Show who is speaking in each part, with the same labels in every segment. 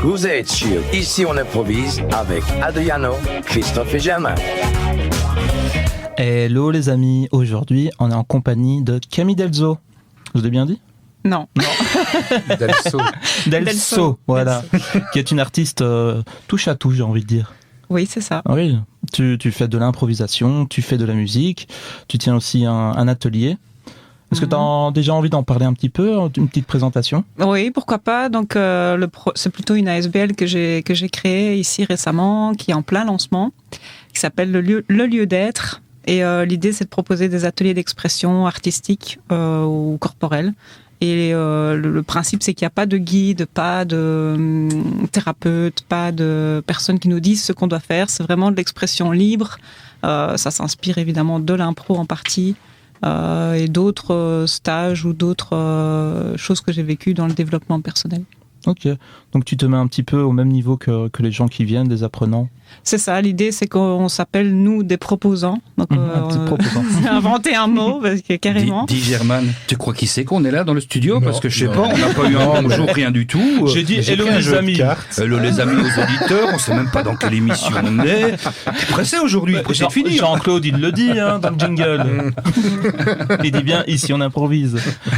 Speaker 1: Vous êtes sur Ici on improvise avec Adriano, Christophe et Germain.
Speaker 2: Hello les amis, aujourd'hui on est en compagnie de Camille Delzo. Je l'ai bien dit ?
Speaker 3: Non.
Speaker 2: Delso, voilà, qui est une artiste touche à tout, j'ai envie de dire.
Speaker 3: Oui, c'est ça.
Speaker 2: Oui, tu fais de l'improvisation, tu fais de la musique, tu tiens aussi un atelier. Est-ce que tu as déjà envie d'en parler un petit peu, une petite présentation ?
Speaker 3: Oui, pourquoi pas. Donc, c'est plutôt une ASBL que j'ai créée ici récemment, qui est en plein lancement, qui s'appelle le lieu d'être. Et l'idée, c'est de proposer des ateliers d'expression artistique ou corporelle. Et le principe, c'est qu'il n'y a pas de guide, pas de thérapeute, pas de personnes qui nous disent ce qu'on doit faire. C'est vraiment de l'expression libre. Ça s'inspire évidemment de l'impro en partie et d'autres stages ou d'autres choses que j'ai vécues dans le développement personnel.
Speaker 2: Ok, donc tu te mets un petit peu au même niveau que les gens qui viennent, des apprenants.
Speaker 3: C'est ça, l'idée c'est qu'on s'appelle nous des proposants. Donc j'ai inventé un mot parce que carrément.
Speaker 4: Dis Germain, tu crois qui c'est qu'on est là dans le studio ? Parce que je sais pas, on n'a pas eu un bonjour, rien du tout.
Speaker 2: J'ai dit hello les amis.
Speaker 4: Hello les amis aux auditeurs, on sait même pas dans quelle émission on est. T'es pressé aujourd'hui, pressé de finir.
Speaker 2: Jean-Claude il le dit dans le jingle. Il dit bien ici on improvise.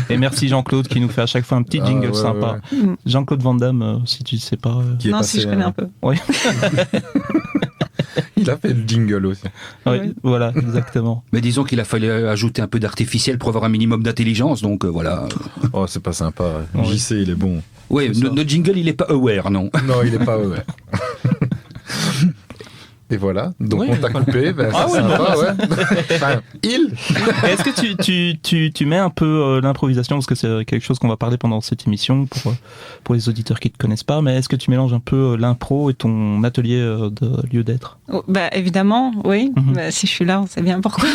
Speaker 2: Et merci Jean-Claude qui nous fait à chaque fois un petit jingle sympa. Ouais. Jean-Claude Van Damme, si tu sais pas.
Speaker 3: Non, passé, si je connais un peu.
Speaker 2: Oui.
Speaker 5: Il a fait le jingle aussi.
Speaker 2: Oui, voilà, exactement.
Speaker 4: Mais disons qu'il a fallu ajouter un peu d'artificiel pour avoir un minimum d'intelligence, donc voilà.
Speaker 5: Oh, c'est pas sympa. Ouais. JC, il est bon.
Speaker 4: Oui, notre jingle, il est pas aware, non ?
Speaker 5: Non, il est pas aware. Et voilà, donc on t'a coupé, c'est sympa, ouais. Enfin,
Speaker 2: Est-ce que tu mets un peu l'improvisation, parce que c'est quelque chose qu'on va parler pendant cette émission pour les auditeurs qui ne te connaissent pas, mais est-ce que tu mélanges un peu l'impro et ton atelier de lieu d'être ?
Speaker 3: Évidemment, oui. Si je suis là, on sait bien pourquoi.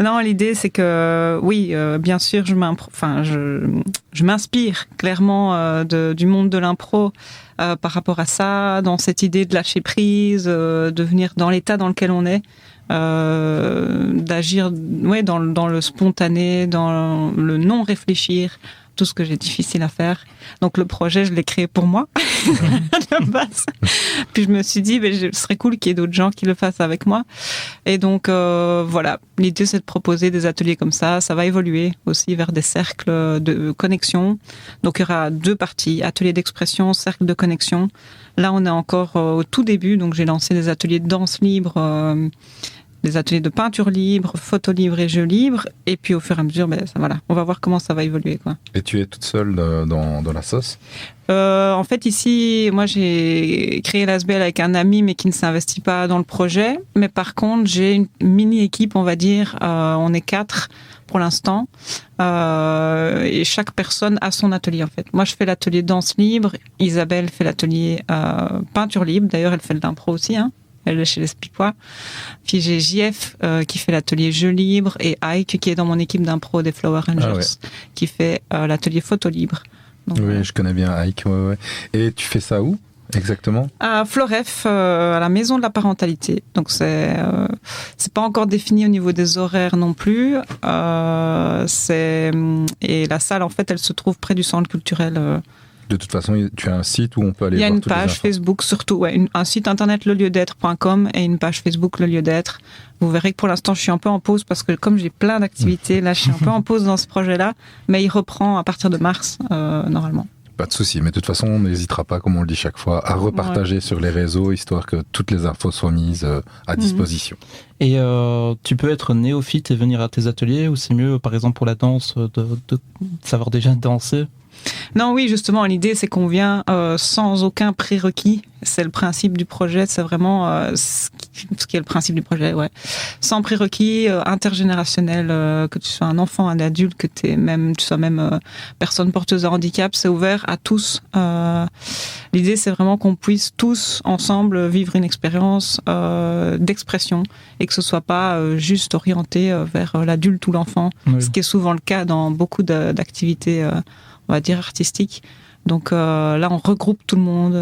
Speaker 3: Non, l'idée c'est que, oui, bien sûr, je m'inspire clairement du monde de l'impro. Par rapport à ça, dans cette idée de lâcher prise, de venir dans l'état dans lequel on est, d'agir dans le spontané, dans le non-réfléchir, tout ce que j'ai difficile à faire. Donc le projet, je l'ai créé pour moi, à la base. Puis je me suis dit, ce serait cool qu'il y ait d'autres gens qui le fassent avec moi. Et donc voilà, l'idée c'est de proposer des ateliers comme ça. Ça va évoluer aussi vers des cercles de connexion. Donc il y aura 2 parties, atelier d'expression, cercle de connexion. Là on est encore au tout début, donc j'ai lancé des ateliers de danse libre, des ateliers de peinture libre, photo libre et jeux libres. Et puis au fur et à mesure, voilà, on va voir comment ça va évoluer, quoi.
Speaker 5: Et tu es toute seule dans la sauce ?
Speaker 3: En fait, ici, moi, j'ai créé l'ASBL avec un ami, mais qui ne s'investit pas dans le projet. Mais par contre, j'ai une mini-équipe, on va dire. On est 4 pour l'instant. Et chaque personne a son atelier, en fait. Moi, je fais l'atelier danse libre. Isabelle fait l'atelier peinture libre. D'ailleurs, elle fait de l'impro aussi, hein. Elle est chez les Spicois. Puis j'ai JF qui fait l'atelier jeux libres et Ike qui est dans mon équipe d'impro des Flower Rangers qui fait l'atelier photo libre. Donc,
Speaker 5: oui, je connais bien Ike. Ouais. Et tu fais ça où exactement ?
Speaker 3: À Floref, à la maison de la parentalité. Donc c'est pas encore défini au niveau des horaires non plus. Et la salle en fait, elle se trouve près du centre culturel.
Speaker 5: De toute façon, tu as un site où on peut aller voir.
Speaker 3: Il y a une page Facebook surtout, un site internet lelieudetre.com et une page Facebook Le Lieu d'être. Vous verrez que pour l'instant, je suis un peu en pause parce que comme j'ai plein d'activités, là, je suis un peu en pause dans ce projet-là, mais il reprend à partir de mars, normalement.
Speaker 5: Pas de souci, mais de toute façon, on n'hésitera pas, comme on le dit chaque fois, à repartager sur les réseaux, histoire que toutes les infos soient mises à disposition.
Speaker 2: Et tu peux être néophyte et venir à tes ateliers, ou c'est mieux, par exemple, pour la danse, de savoir déjà danser ?
Speaker 3: Non, oui, justement, l'idée, c'est qu'on vient sans aucun prérequis. C'est le principe du projet, c'est vraiment ce qui est le principe du projet, ouais. Sans prérequis, intergénérationnel, que tu sois un enfant, un adulte, que tu sois même personne porteuse de handicap, c'est ouvert à tous. L'idée, c'est vraiment qu'on puisse tous, ensemble, vivre une expérience d'expression et que ce soit pas juste orienté vers l'adulte ou l'enfant, ce qui est souvent le cas dans beaucoup d'activités on va dire artistique. Donc là, on regroupe tout le monde.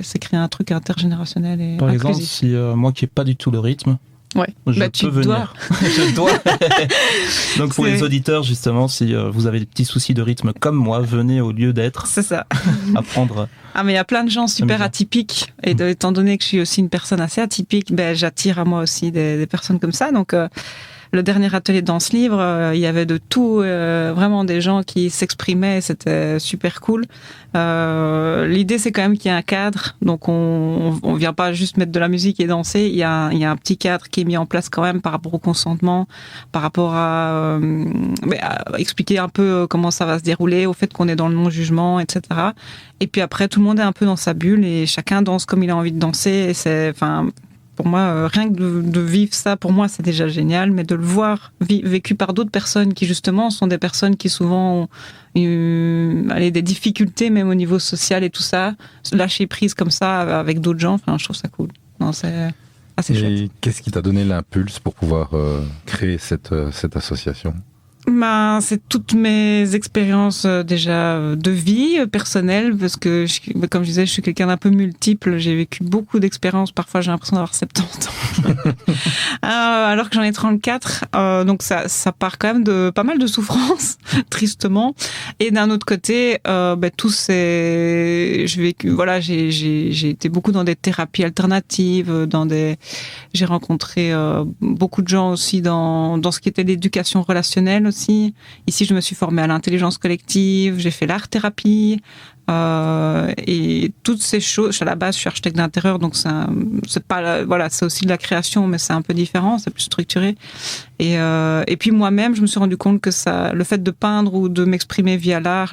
Speaker 3: C'est créer un truc intergénérationnel et
Speaker 2: par
Speaker 3: inclusif.
Speaker 2: exemple, si moi qui n'ai pas du tout le rythme,
Speaker 3: Ouais.
Speaker 2: Je
Speaker 3: tu
Speaker 2: peux venir. Je dois. Donc pour
Speaker 3: C'est-
Speaker 2: les auditeurs, justement, si vous avez des petits soucis de rythme comme moi, venez au lieu d'être,
Speaker 3: C'est ça.
Speaker 2: apprendre.
Speaker 3: Ah, mais il y a plein de gens super
Speaker 2: Amusant.
Speaker 3: atypiques. Et étant donné que je suis aussi une personne assez atypique, j'attire à moi aussi des personnes comme ça. Donc, le dernier atelier de danse libre, il y avait de tout, vraiment des gens qui s'exprimaient, c'était super cool. L'idée, c'est quand même qu'il y ait un cadre, donc on vient pas juste mettre de la musique et danser, il y a un petit cadre qui est mis en place quand même par rapport au consentement, par rapport à expliquer un peu comment ça va se dérouler, au fait qu'on est dans le non-jugement, etc. Et puis après, tout le monde est un peu dans sa bulle et chacun danse comme il a envie de danser, et c'est, enfin, pour moi, rien que de vivre ça, pour moi, c'est déjà génial, mais de le voir vécu par d'autres personnes qui, justement, sont des personnes qui souvent ont des difficultés, même au niveau social et tout ça, lâcher prise comme ça avec d'autres gens, enfin, je trouve ça cool. Non, c'est assez chouette.
Speaker 5: Et qu'est-ce qui t'a donné l'impulse pour pouvoir créer cette association?
Speaker 3: C'est toutes mes expériences déjà de vie personnelle, parce que, comme je disais, je suis quelqu'un d'un peu multiple. J'ai vécu beaucoup d'expériences. Parfois, j'ai l'impression d'avoir 70 ans. Alors que j'en ai 34. Donc, ça part quand même de pas mal de souffrances, tristement. Et d'un autre côté, j'ai été beaucoup dans des thérapies alternatives, j'ai rencontré beaucoup de gens aussi dans ce qui était l'éducation relationnelle aussi. Ici, je me suis formée à l'intelligence collective, j'ai fait l'art-thérapie, et toutes ces choses. À la base, je suis architecte d'intérieur, donc c'est aussi de la création, mais c'est un peu différent, c'est plus structuré. Et puis moi-même, je me suis rendu compte que le fait de peindre ou de m'exprimer via l'art,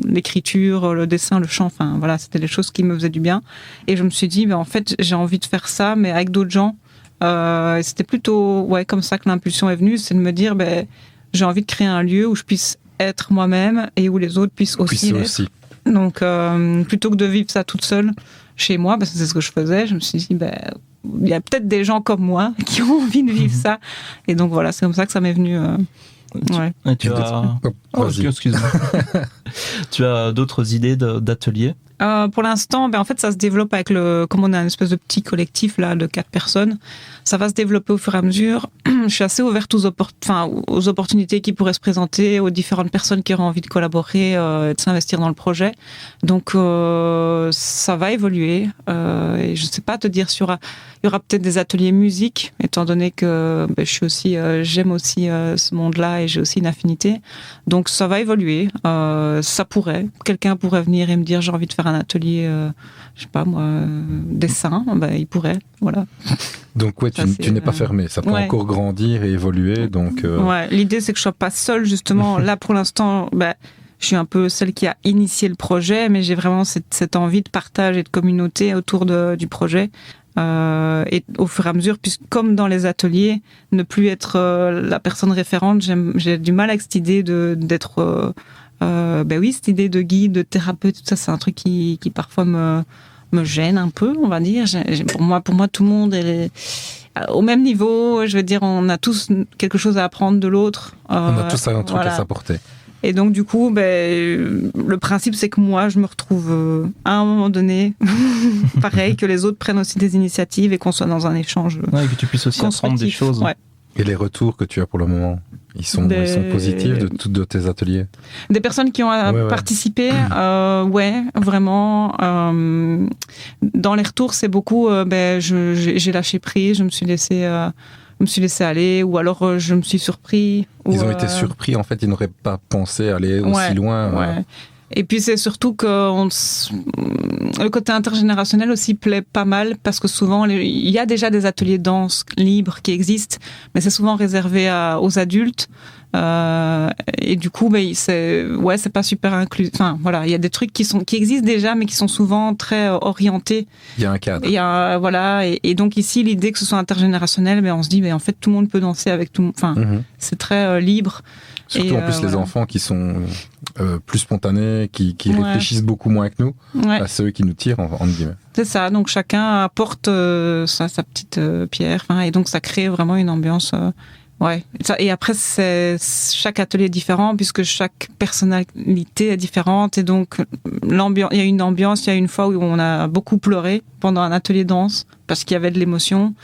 Speaker 3: l'écriture, le dessin, le chant, enfin voilà, c'était des choses qui me faisaient du bien. Et je me suis dit, en fait, j'ai envie de faire ça, mais avec d'autres gens. Et c'était plutôt comme ça que l'impulsion est venue, c'est de me dire, j'ai envie de créer un lieu où je puisse être moi-même et où les autres puissent aussi l'être. Donc, plutôt que de vivre ça toute seule chez moi, parce que c'est ce que je faisais, je me suis dit, il y a peut-être des gens comme moi qui ont envie de vivre ça. Et donc voilà, c'est comme ça que ça m'est venu.
Speaker 2: Et tu as...
Speaker 5: Vas-y.
Speaker 2: excuse-moi. Tu as d'autres idées d'ateliers?
Speaker 3: Pour l'instant, en fait, ça se développe comme on est un espèce de petit collectif là de 4 personnes, ça va se développer au fur et à mesure. Je suis assez ouverte aux opportunités qui pourraient se présenter, aux différentes personnes qui auraient envie de collaborer, et de s'investir dans le projet. Donc, ça va évoluer. Et je ne sais pas te dire il y aura peut-être des ateliers musique, étant donné que j'aime aussi ce monde-là et j'ai aussi une affinité. Donc, ça va évoluer. Quelqu'un pourrait venir et me dire j'ai envie de faire un atelier, je sais pas moi, dessin, il pourrait, voilà.
Speaker 5: Donc tu n'es pas fermé, ça peut encore grandir et évoluer, donc...
Speaker 3: l'idée c'est que je sois pas seule, justement. Là pour l'instant, je suis un peu celle qui a initié le projet, mais j'ai vraiment cette envie de partage et de communauté autour du projet. Et au fur et à mesure, puisque comme dans les ateliers, ne plus être la personne référente, j'ai du mal avec cette idée d'être... cette idée de guide, de thérapeute, tout ça, c'est un truc qui parfois me gêne un peu, on va dire. Pour moi, tout le monde est au même niveau. Je veux dire, on a tous quelque chose à apprendre de l'autre.
Speaker 5: On a tous un truc à s'apporter.
Speaker 3: Et donc, du coup, le principe, c'est que moi, je me retrouve à un moment donné, pareil, que les autres prennent aussi des initiatives et qu'on soit dans un échange.
Speaker 2: Et que tu puisses aussi apprendre des choses.
Speaker 3: Ouais.
Speaker 5: Et les retours que tu as pour le moment, ils sont positifs de tes ateliers?
Speaker 3: Des personnes qui ont participé, vraiment. Dans les retours, c'est beaucoup, j'ai lâché prise, je me suis laissé aller, ou alors je me suis surpris.
Speaker 5: Ils ont été surpris, en fait, ils n'auraient pas pensé aller aussi loin.
Speaker 3: Ouais. Et puis c'est surtout que le côté intergénérationnel aussi plaît pas mal, parce que souvent il y a déjà des ateliers de danse libres qui existent, mais c'est souvent réservé aux adultes. Et du coup, c'est pas super inclusif. Enfin, voilà, il y a des trucs qui existent déjà, mais qui sont souvent très orientés.
Speaker 5: Il y a un cadre.
Speaker 3: Et donc ici, l'idée que ce soit intergénérationnel, on se dit, en fait, tout le monde peut danser avec tout. Enfin, c'est très libre.
Speaker 5: Surtout en plus les enfants qui sont plus spontanés, qui réfléchissent beaucoup moins que nous, c'est eux qui nous tirent, en guillemets.
Speaker 3: C'est ça, donc chacun apporte sa petite pierre, et donc ça crée vraiment une ambiance Ouais. Et après, chaque atelier est différent puisque chaque personnalité est différente. Et donc, il y a une ambiance. Il y a une fois où on a beaucoup pleuré pendant un atelier danse parce qu'il y avait de l'émotion.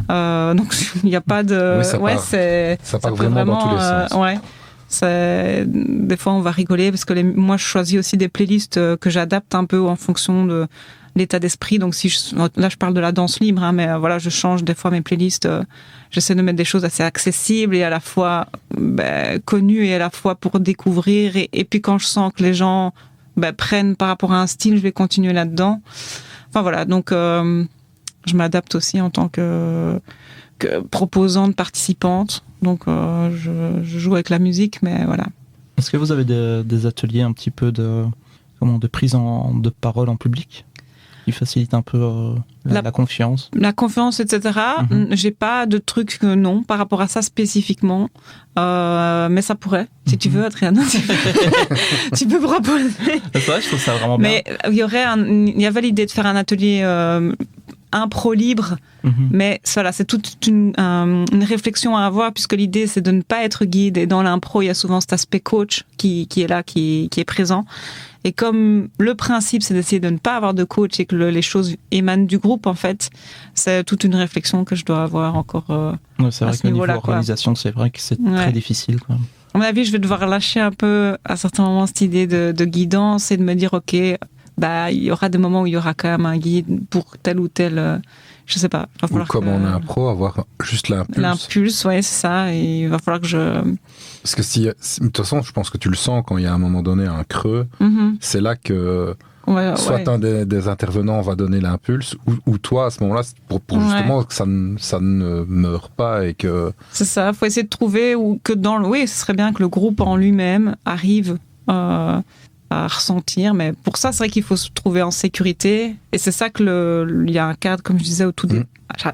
Speaker 3: Donc, il n'y a pas de...
Speaker 5: Oui, ça part vraiment dans tous les sens.
Speaker 3: Ouais. Des fois, on va rigoler parce que moi, je choisis aussi des playlists que j'adapte un peu en fonction de l'état d'esprit. Donc, là, je parle de la danse libre, hein, mais voilà, je change des fois mes playlists. J'essaie de mettre des choses assez accessibles et à la fois connues et à la fois pour découvrir. Et puis, quand je sens que les gens prennent par rapport à un style, je vais continuer là-dedans. Enfin, voilà. Donc, je m'adapte aussi en tant que proposante, participante. Donc, je joue avec la musique, mais voilà.
Speaker 2: Est-ce que vous avez des ateliers un petit peu de prise de parole en public qui facilitent un peu la confiance? La
Speaker 3: confiance, etc. J'ai pas de truc non par rapport à ça spécifiquement, mais ça pourrait. Si tu veux, Adrien, tu peux proposer.
Speaker 2: C'est vrai, je trouve ça vraiment bien.
Speaker 3: Mais il y avait l'idée de faire un atelier impro libre, mais voilà, c'est toute une réflexion à avoir puisque l'idée c'est de ne pas être guide et dans l'impro il y a souvent cet aspect coach qui est là, qui est présent. Et comme le principe, c'est d'essayer de ne pas avoir de coach et que les choses émanent du groupe, en fait, c'est toute une réflexion que je dois avoir encore
Speaker 2: c'est vrai que niveau organisation, c'est vrai que c'est très difficile. Quoi.
Speaker 3: À mon avis, je vais devoir lâcher un peu, à certains moments, cette idée de guidance et de me dire, OK, il y aura des moments où il y aura quand même un guide pour tel ou tel... je sais pas.
Speaker 5: Ou comme on a un pro, avoir juste l'impulse.
Speaker 3: L'impulse, ouais, c'est ça. Et il va falloir que je...
Speaker 5: Parce que de toute façon, je pense que tu le sens quand il y a à un moment donné un creux, c'est là que soit un des intervenants va donner l'impulse, ou toi, à ce moment-là, pour justement que ça ne meure pas et que...
Speaker 3: C'est ça, il faut essayer de trouver oui, ce serait bien que le groupe en lui-même arrive à ressentir, mais pour ça, c'est vrai qu'il faut se trouver en sécurité, et c'est ça que il y a un cadre, comme je disais au tout début,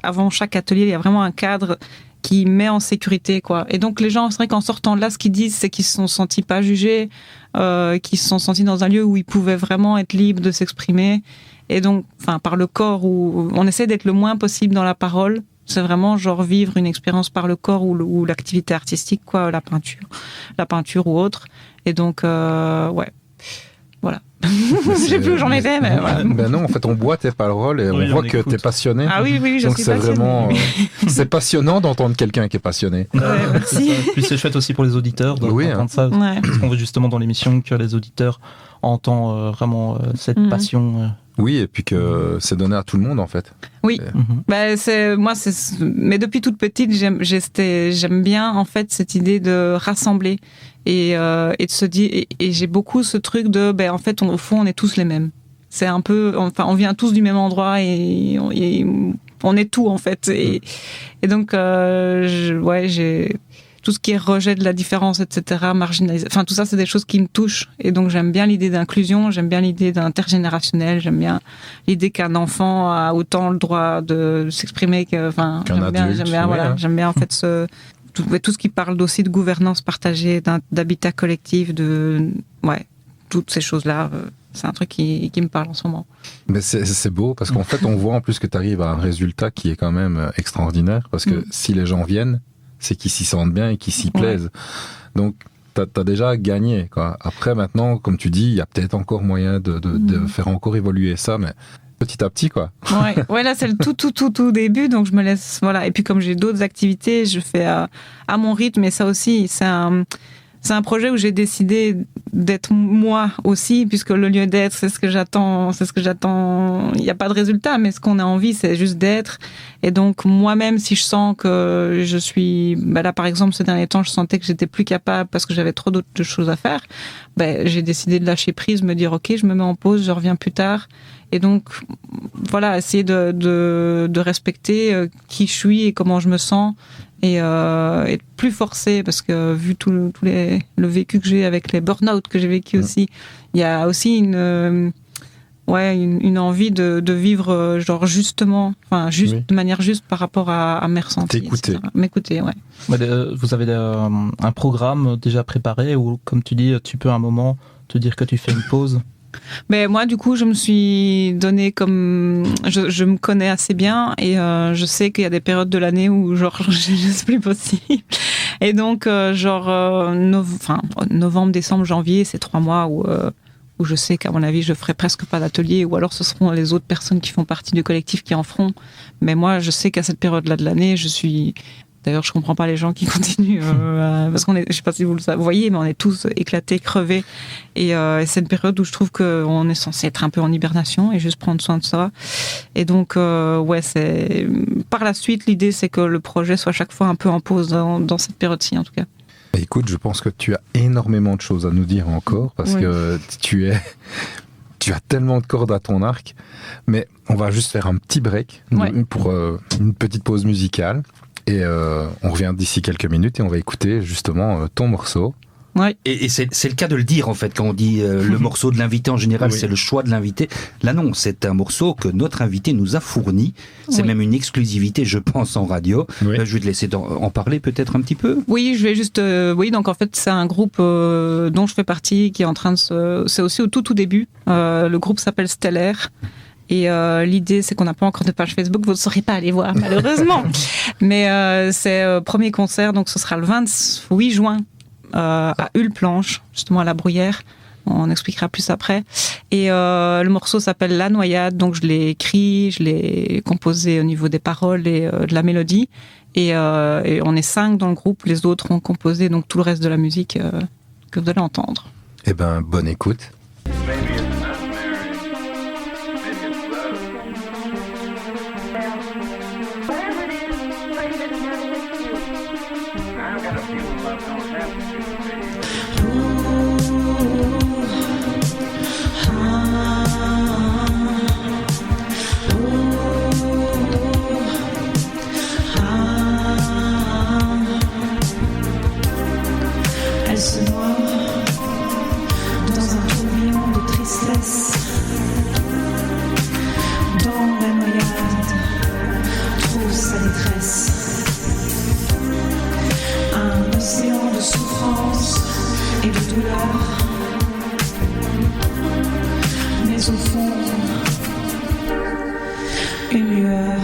Speaker 3: avant chaque atelier, il y a vraiment un cadre qui met en sécurité, quoi. Et donc les gens, c'est vrai qu'en sortant de là, ce qu'ils disent, c'est qu'ils se sont sentis pas jugés, qu'ils se sont sentis dans un lieu où ils pouvaient vraiment être libres de s'exprimer, et donc, par le corps, où on essaie d'être le moins possible dans la parole. C'est vraiment genre vivre une expérience par le corps ou l'activité artistique, quoi, la peinture ou autre. Et donc, voilà. Je sais plus où j'en étais, mais voilà.
Speaker 5: Non, en fait, on boit tes paroles et on voit que t'es passionné.
Speaker 3: Ah oui, je
Speaker 5: donc
Speaker 3: suis
Speaker 5: c'est
Speaker 3: passionnée.
Speaker 5: Vraiment, c'est passionnant d'entendre quelqu'un qui est passionné.
Speaker 3: Merci.
Speaker 2: Puis c'est chouette aussi pour les auditeurs d'entendre ça.
Speaker 3: Ouais.
Speaker 2: Parce qu'on veut justement dans l'émission que les auditeurs entendent vraiment cette passion.
Speaker 5: Oui, et puis que c'est donné à tout le monde, en fait.
Speaker 3: Oui. Mais depuis toute petite, j'aime bien, en fait, cette idée de rassembler et de se dire, et j'ai beaucoup ce truc de, en fait, au fond, on est tous les mêmes. C'est un peu, on vient tous du même endroit et on est tout, en fait. Et donc, j'ai tout ce qui est rejet de la différence, etc., marginalisé. Tout ça, c'est des choses qui me touchent. Et donc, j'aime bien l'idée d'inclusion, j'aime bien l'idée d'intergénérationnel, j'aime bien l'idée qu'un enfant a autant le droit de s'exprimer qu'un adulte. J'aime bien, en fait, tout ce qui parle aussi de gouvernance partagée, d'habitat collectif, toutes ces choses-là. C'est un truc qui me parle en ce moment.
Speaker 5: Mais c'est beau, parce qu'en fait, on voit en plus que tu arrives à un résultat qui est quand même extraordinaire, parce que si les gens viennent, c'est qu'ils s'y sentent bien et qu'ils s'y plaisent. Donc, t'as déjà gagné, quoi. Après, maintenant, comme tu dis, il y a peut-être encore moyen de faire encore évoluer ça, mais petit à petit, quoi.
Speaker 3: Ouais, là, c'est le tout début, donc je me laisse, voilà. Et puis, comme j'ai d'autres activités, je fais à mon rythme, et ça aussi, c'est un projet où j'ai décidé d'être moi aussi, puisque le lieu d'être, c'est ce que j'attends. Il n'y a pas de résultat, mais ce qu'on a envie, c'est juste d'être. Et donc, moi-même, si je sens que je suis... là, par exemple, ces derniers temps, je sentais que j'étais plus capable parce que j'avais trop d'autres choses à faire. J'ai décidé de lâcher prise, me dire, OK, je me mets en pause, je reviens plus tard. Et donc, voilà, essayer de respecter qui je suis et comment je me sens. Et être plus forcé, parce que vu tout le vécu que j'ai avec les burn-out que j'ai vécu aussi, il y a aussi une envie de vivre genre justement, de manière juste par rapport à mes ressentis. M'écouter, ouais.
Speaker 2: Vous avez un programme déjà préparé où, comme tu dis, tu peux à un moment te dire que tu fais une pause?
Speaker 3: Mais moi, du coup, je me suis donné comme... Je me connais assez bien et je sais qu'il y a des périodes de l'année où, genre, c'est juste plus possible. Et donc, novembre, décembre, janvier, c'est 3 mois où je sais qu'à mon avis, je ferai presque pas d'atelier, ou alors ce seront les autres personnes qui font partie du collectif qui en feront. Mais moi, je sais qu'à cette période-là de l'année, D'ailleurs, je comprends pas les gens qui continuent parce qu'on est, je sais pas si vous le voyez, mais on est tous éclatés, crevés. Et c'est une période où je trouve qu'on est censé être un peu en hibernation et juste prendre soin de ça. Et donc, c'est par la suite, l'idée, c'est que le projet soit chaque fois un peu en pause dans cette période-ci, en tout cas.
Speaker 5: Écoute, je pense que tu as énormément de choses à nous dire encore parce que tu as tellement de cordes à ton arc. Mais on va juste faire un petit break pour une petite pause musicale. Et on revient d'ici quelques minutes et on va écouter justement ton morceau.
Speaker 3: Ouais.
Speaker 4: Et c'est le cas de le dire en fait quand on dit le morceau de l'invité en général, c'est le choix de l'invité. Là non, c'est un morceau que notre invité nous a fourni. C'est même une exclusivité, je pense, en radio. Là, je vais te laisser en parler peut-être un petit peu.
Speaker 3: Oui, je vais juste. Donc en fait, c'est un groupe dont je fais partie qui est en train de c'est aussi au tout début. Le groupe s'appelle Stellaire. Et l'idée, c'est qu'on n'a pas encore de page Facebook, vous ne saurez pas aller voir, malheureusement. Mais c'est premier concert, donc ce sera le 28 juin à Hulle-Planche, justement à la Bruyère. On expliquera plus après. Et le morceau s'appelle La Noyade, donc je l'ai écrit, je l'ai composé au niveau des paroles et de la mélodie. Et on est 5 dans le groupe, les autres ont composé donc tout le reste de la musique que vous allez entendre.
Speaker 5: Eh ben, bonne écoute.
Speaker 6: Elle se noie dans un tourbillon de tristesse. Dans la noyade, trouve sa détresse. Un océan de souffrance et de douleur. Mais au fond, une lueur.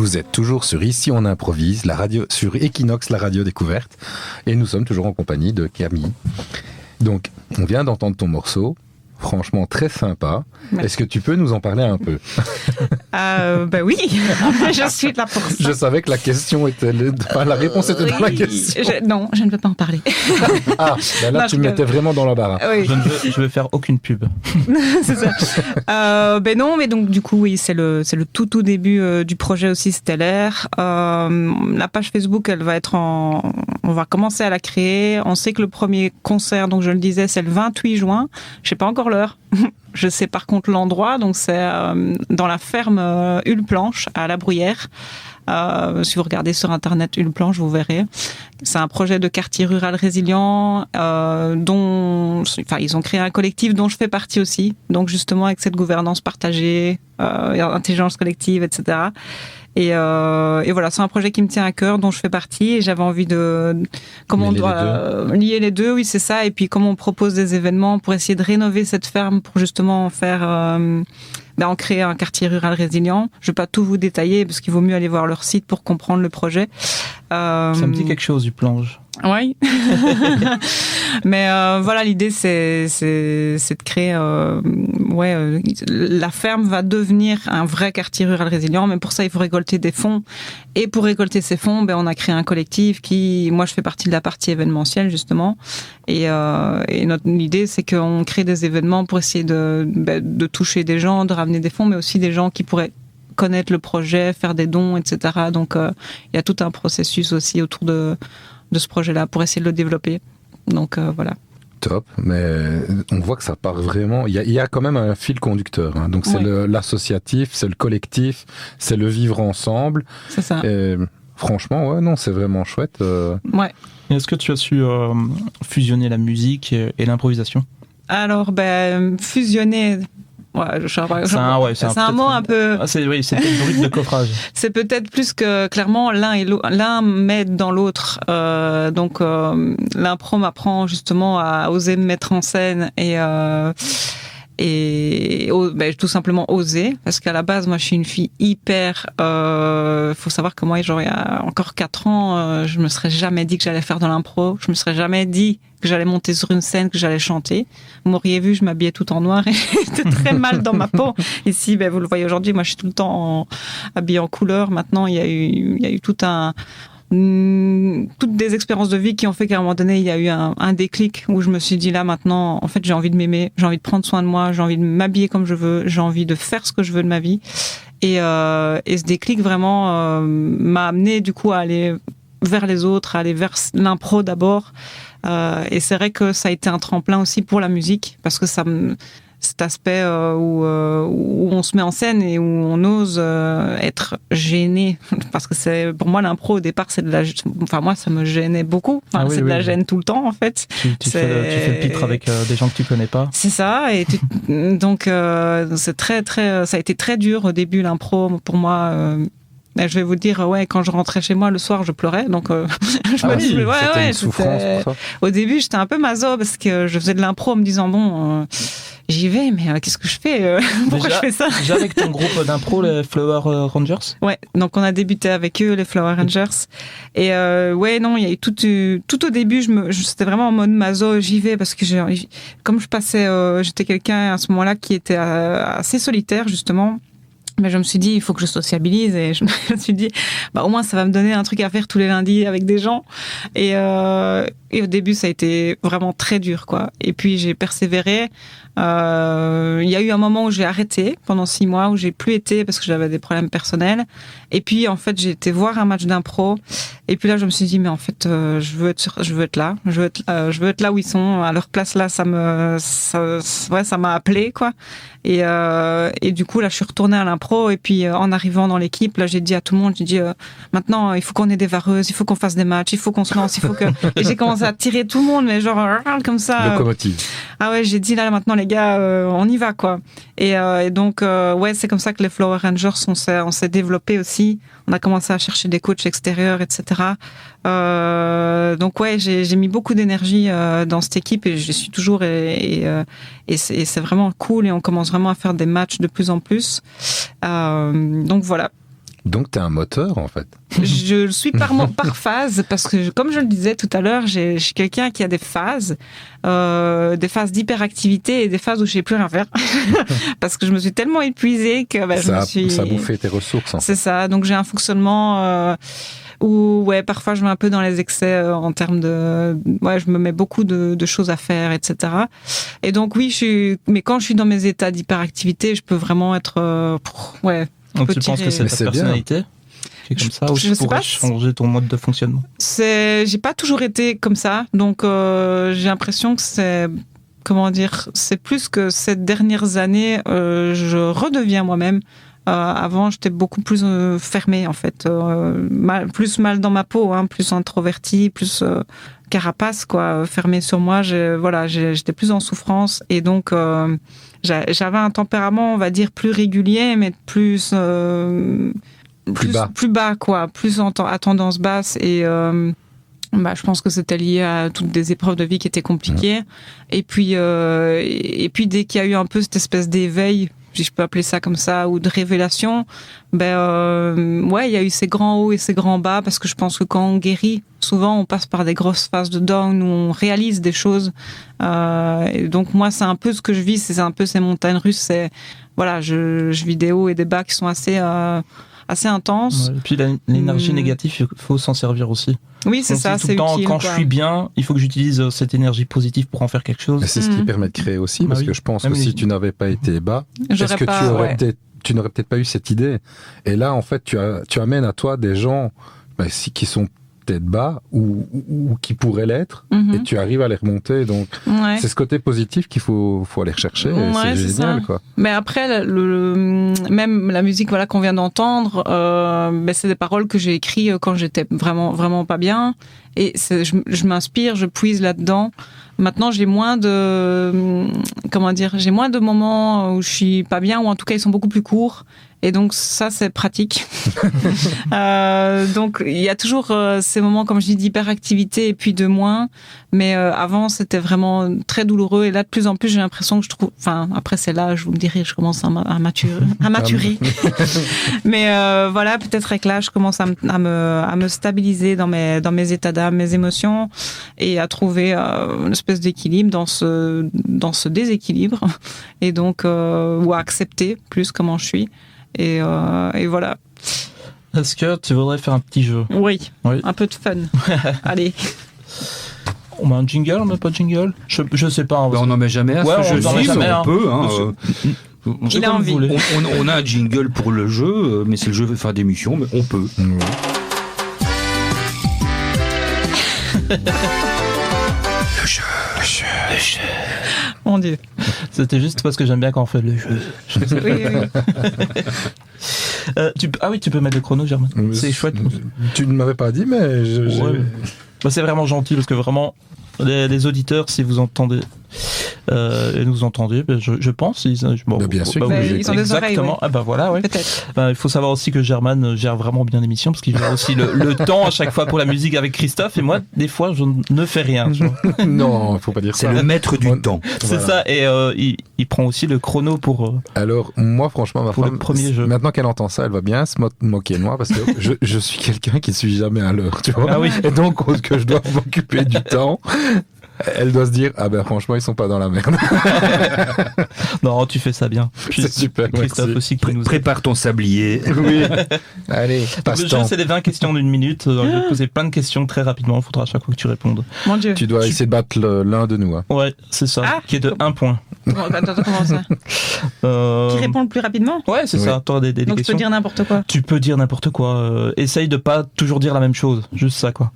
Speaker 5: Vous êtes toujours sur Ici on improvise, la radio, sur Equinox, la radio découverte. Et nous sommes toujours en compagnie de Camille. Donc, on vient d'entendre ton morceau. Franchement, très sympa.
Speaker 3: Merci.
Speaker 5: Est-ce que tu peux nous en parler un peu?
Speaker 3: Bah oui, je suis là pour ça.
Speaker 5: Je savais que la question était... la réponse était dans la question.
Speaker 3: Non, je ne veux pas en parler.
Speaker 5: Ah, ben là,
Speaker 3: Non,
Speaker 5: tu me mettais vraiment dans l'embarras.
Speaker 3: Oui.
Speaker 2: Je veux faire aucune pub.
Speaker 3: C'est ça. Ben non, mais donc du coup, oui, c'est le tout début du projet aussi Stellaire. La page Facebook, elle va être on va commencer à la créer. On sait que le premier concert, donc je le disais, c'est le 28 juin. Je sais pas encore l'heure. Je sais par contre l'endroit, donc c'est dans la ferme Hulplanche à La Bruyère. Si vous regardez sur internet Hulplanche, vous verrez. C'est un projet de quartier rural résilient ils ont créé un collectif dont je fais partie aussi. Donc justement avec cette gouvernance partagée, intelligence collective, etc. Et voilà, c'est un projet qui me tient à cœur, dont je fais partie, et j'avais envie de comment on doit lier les deux, oui c'est ça, et puis comment on propose des événements pour essayer de rénover cette ferme, pour justement faire en créer un quartier rural résilient. Je vais pas tout vous détailler parce qu'il vaut mieux aller voir leur site pour comprendre le projet. Ça
Speaker 2: me dit quelque chose du planche.
Speaker 3: Oui. Mais voilà, l'idée c'est de créer la ferme va devenir un vrai quartier rural résilient, mais pour ça il faut récolter des fonds, et pour récolter ces fonds, on a créé un collectif moi je fais partie de la partie événementielle justement, et l'idée c'est qu'on crée des événements pour essayer de toucher des gens, de ramener des fonds, mais aussi des gens qui pourraient connaître le projet, faire des dons, etc. Donc il y a tout un processus aussi autour de ce projet-là pour essayer de le développer. Donc voilà.
Speaker 5: Top, mais on voit que ça part vraiment. Il y a quand même un fil conducteur. Hein. Donc c'est l'associatif, c'est le collectif, c'est le vivre ensemble.
Speaker 3: C'est ça.
Speaker 5: Et franchement, ouais, non, c'est vraiment chouette.
Speaker 3: Ouais.
Speaker 2: Est-ce que tu as su fusionner la musique et l'improvisation? Alors,
Speaker 3: fusionner. Ouais, c'est un mot un peu.
Speaker 2: C'est peut-être brut de coffrage.
Speaker 3: C'est peut-être plus que clairement l'un m'aide dans l'autre. Donc l'impro m'apprend justement à oser me mettre en scène et tout simplement oser, parce qu'à la base moi je suis une fille hyper faut savoir que moi genre il y a encore 4 ans je me serais jamais dit que j'allais faire de l'impro, je me serais jamais dit que j'allais monter sur une scène, que j'allais chanter. Vous m'auriez vu, je m'habillais tout en noir et j'étais très mal dans ma peau. Ici, vous le voyez aujourd'hui, moi je suis tout le temps habillée en couleur. Maintenant il y a eu toutes des expériences de vie qui ont fait qu'à un moment donné il y a eu un déclic où je me suis dit là maintenant en fait j'ai envie de m'aimer, j'ai envie de prendre soin de moi, j'ai envie de m'habiller comme je veux, j'ai envie de faire ce que je veux de ma vie, et ce déclic vraiment m'a amené du coup à aller vers les autres, à aller vers l'impro d'abord, et c'est vrai que ça a été un tremplin aussi pour la musique, parce que cet aspect où on se met en scène et où on ose être gêné, parce que pour moi l'impro au départ c'est moi ça me gênait beaucoup, c'est de la gêne tout le temps en fait.
Speaker 2: Tu fais le pitre avec des gens que tu connais pas.
Speaker 3: C'est ça, et donc c'est très ça a été très dur au début l'impro pour moi. Je vais vous dire, quand je rentrais chez moi le soir, je pleurais, donc
Speaker 5: c'était une souffrance pour ça.
Speaker 3: Au début, j'étais un peu maso parce que je faisais de l'impro en me disant j'y vais, mais qu'est-ce que je fais pourquoi je fais ça?
Speaker 2: Déjà avec ton groupe d'impro, les Flower Rangers.
Speaker 3: Ouais, donc on a débuté avec eux, les Flower Rangers, et il y a eu tout au début, c'était vraiment en mode maso, j'y vais parce que comme je passais, j'étais quelqu'un à ce moment-là qui était assez solitaire justement. Mais je me suis dit, il faut que je sociabilise, et je me suis dit, au moins ça va me donner un truc à faire tous les lundis avec des gens. Et au début, ça a été vraiment très dur, quoi. Et puis j'ai persévéré. Il y a eu un moment où j'ai arrêté pendant 6 mois, où j'ai plus été parce que j'avais des problèmes personnels. Et puis en fait, j'ai été voir un match d'impro. Et puis là, je me suis dit, mais en fait, je veux être là. Je veux être là où ils sont, à leur place là. Ça m'a appelé, quoi. Et du coup, là, je suis retournée à l'impro. Et puis, en arrivant dans l'équipe, là, j'ai dit à tout le monde, maintenant, il faut qu'on ait des vareuses, il faut qu'on fasse des matchs, il faut qu'on se lance, Et j'ai commencé à tirer tout le monde, mais genre, comme ça.
Speaker 5: Locomotive.
Speaker 3: Ah ouais, j'ai dit, là, maintenant, les gars, on y va, quoi. Et donc, c'est comme ça que les Flower Rangers, on s'est développés aussi. On a commencé à chercher des coachs extérieurs, etc. Donc, j'ai mis beaucoup d'énergie dans cette équipe, et je suis toujours, et c'est vraiment cool, et on commence vraiment à faire des matchs de plus en plus. Donc voilà.
Speaker 5: Donc t'es un moteur en fait.
Speaker 3: Je le suis par phase parce que, comme je le disais tout à l'heure, je suis quelqu'un qui a des phases d'hyperactivité et des phases où je ne sais plus rien faire parce que je me suis tellement épuisée que
Speaker 5: ça a bouffé tes ressources. En fait.
Speaker 3: C'est ça. Donc j'ai un fonctionnement où parfois je vais un peu dans les excès en termes de je me mets beaucoup de choses à faire, etc. Et donc oui, mais quand je suis dans mes états d'hyperactivité, je peux vraiment être
Speaker 2: Donc tu penses que c'est ta personnalité qui est comme ça, ou tu pourrais changer ton mode de fonctionnement?
Speaker 3: J'ai pas toujours été comme ça, donc j'ai l'impression que c'est plus que ces dernières années, je redeviens moi-même. Avant, j'étais beaucoup plus fermée en fait, plus mal dans ma peau, plus introvertie, plus carapace fermée sur moi. J'étais plus en souffrance et donc j'avais un tempérament, on va dire, plus régulier, mais plus bas, plus à tendance basse et je pense que c'était lié à toutes des épreuves de vie qui étaient compliquées. Et puis dès qu'il y a eu un peu cette espèce d'éveil, si je peux appeler ça comme ça, ou de révélation, il y a eu ces grands hauts et ces grands bas, parce que je pense que quand on guérit, souvent on passe par des grosses phases de down où on réalise des choses. Et donc moi, c'est un peu ce que je vis, c'est un peu ces montagnes russes. Je vis des hauts et des bas qui sont assez intenses.
Speaker 2: Et puis l'énergie négative, il faut s'en servir aussi.
Speaker 3: Oui, c'est ça, c'est utile.
Speaker 2: Quand je suis bien, il faut que j'utilise cette énergie positive pour en faire quelque chose.
Speaker 5: Et c'est ce qui permet de créer aussi, parce que je pense que si tu n'avais pas été bas, est-ce que tu n'aurais peut-être pas eu cette idée? Et là, en fait, tu amènes à toi des gens qui sont peut-être bas ou qui pourraient l'être, et tu arrives à les remonter. Donc, c'est ce côté positif qu'il faut aller rechercher. Et c'est génial, quoi.
Speaker 3: Mais après, même la musique qu'on vient d'entendre, c'est des paroles que j'ai écrites quand j'étais vraiment, vraiment pas bien. Et je m'inspire, je puise là-dedans. Maintenant, j'ai moins de moments où je suis pas bien, ou en tout cas, ils sont beaucoup plus courts. Et donc, ça, c'est pratique. Donc, il y a toujours ces moments, comme je dis, d'hyperactivité et puis de moins. Mais avant, c'était vraiment très douloureux. Et là, de plus en plus, j'ai l'impression que après, c'est l'âge, vous me direz, je commence à maturer. Mais peut-être avec l'âge, je commence à me stabiliser dans mes états d'âme, mes émotions, et à trouver une espèce d'équilibre dans ce déséquilibre. Et donc, ou à accepter plus comment je suis. Et voilà.
Speaker 2: Est-ce que tu voudrais faire un petit jeu?
Speaker 3: Oui, un peu de fun. Allez.
Speaker 2: On met un jingle, on met pas de jingle? Je sais pas.
Speaker 4: On n'en met jamais. On peut.
Speaker 3: Il a envie.
Speaker 4: On a un jingle pour le jeu, mais c'est le jeu de fin d'émission, mais on peut. Le jeu.
Speaker 3: Mon Dieu.
Speaker 2: C'était juste parce que j'aime bien quand on fait le jeu.
Speaker 3: Oui.
Speaker 2: Tu peux mettre le chrono, Germain. C'est chouette.
Speaker 5: Tu ne m'avais pas dit, mais
Speaker 2: c'est vraiment gentil parce que vraiment, les auditeurs, si vous entendez et nous entendez, je pense
Speaker 5: bien sûr,
Speaker 3: ils ont des oreilles, ouais.
Speaker 2: Ah voilà, ouais.
Speaker 3: Peut-être.
Speaker 2: Il faut savoir aussi que Germain gère vraiment bien l'émission parce qu'il gère aussi le temps à chaque fois pour la musique avec Christophe, et moi des fois je ne fais rien.
Speaker 5: Non, faut pas dire ça.
Speaker 4: C'est le maître du temps.
Speaker 2: C'est ça, et il prend aussi le chrono pour.
Speaker 5: Alors moi franchement, ma femme,
Speaker 2: le premier jeu.
Speaker 5: Maintenant qu'elle entend ça, elle va bien se moquer de moi parce que je suis quelqu'un qui ne suis jamais à l'heure, tu vois.
Speaker 2: Ah oui.
Speaker 5: Et donc que je dois m'occuper du temps. Elle doit se dire, franchement, ils sont pas dans la merde.
Speaker 2: Non, tu fais ça bien.
Speaker 5: C'est super.
Speaker 2: Christophe aussi qui nous
Speaker 4: prépare ton sablier.
Speaker 5: Oui. Allez,
Speaker 2: le jeu, c'est les 20 questions d'une minute. Je vais te poser plein de questions très rapidement. Il faudra à chaque fois que tu répondes.
Speaker 3: Mon Dieu.
Speaker 5: Tu dois essayer de battre l'un de nous. Hein.
Speaker 2: Ouais, c'est ça. Qui est de 1 point.
Speaker 3: Attends, comment ça Qui répond le plus rapidement?
Speaker 2: Ouais, c'est ça. Toi, des
Speaker 3: donc
Speaker 2: questions.
Speaker 3: Tu peux dire n'importe quoi.
Speaker 2: Tu peux dire n'importe quoi. Essaye de pas toujours dire la même chose. Juste ça, quoi.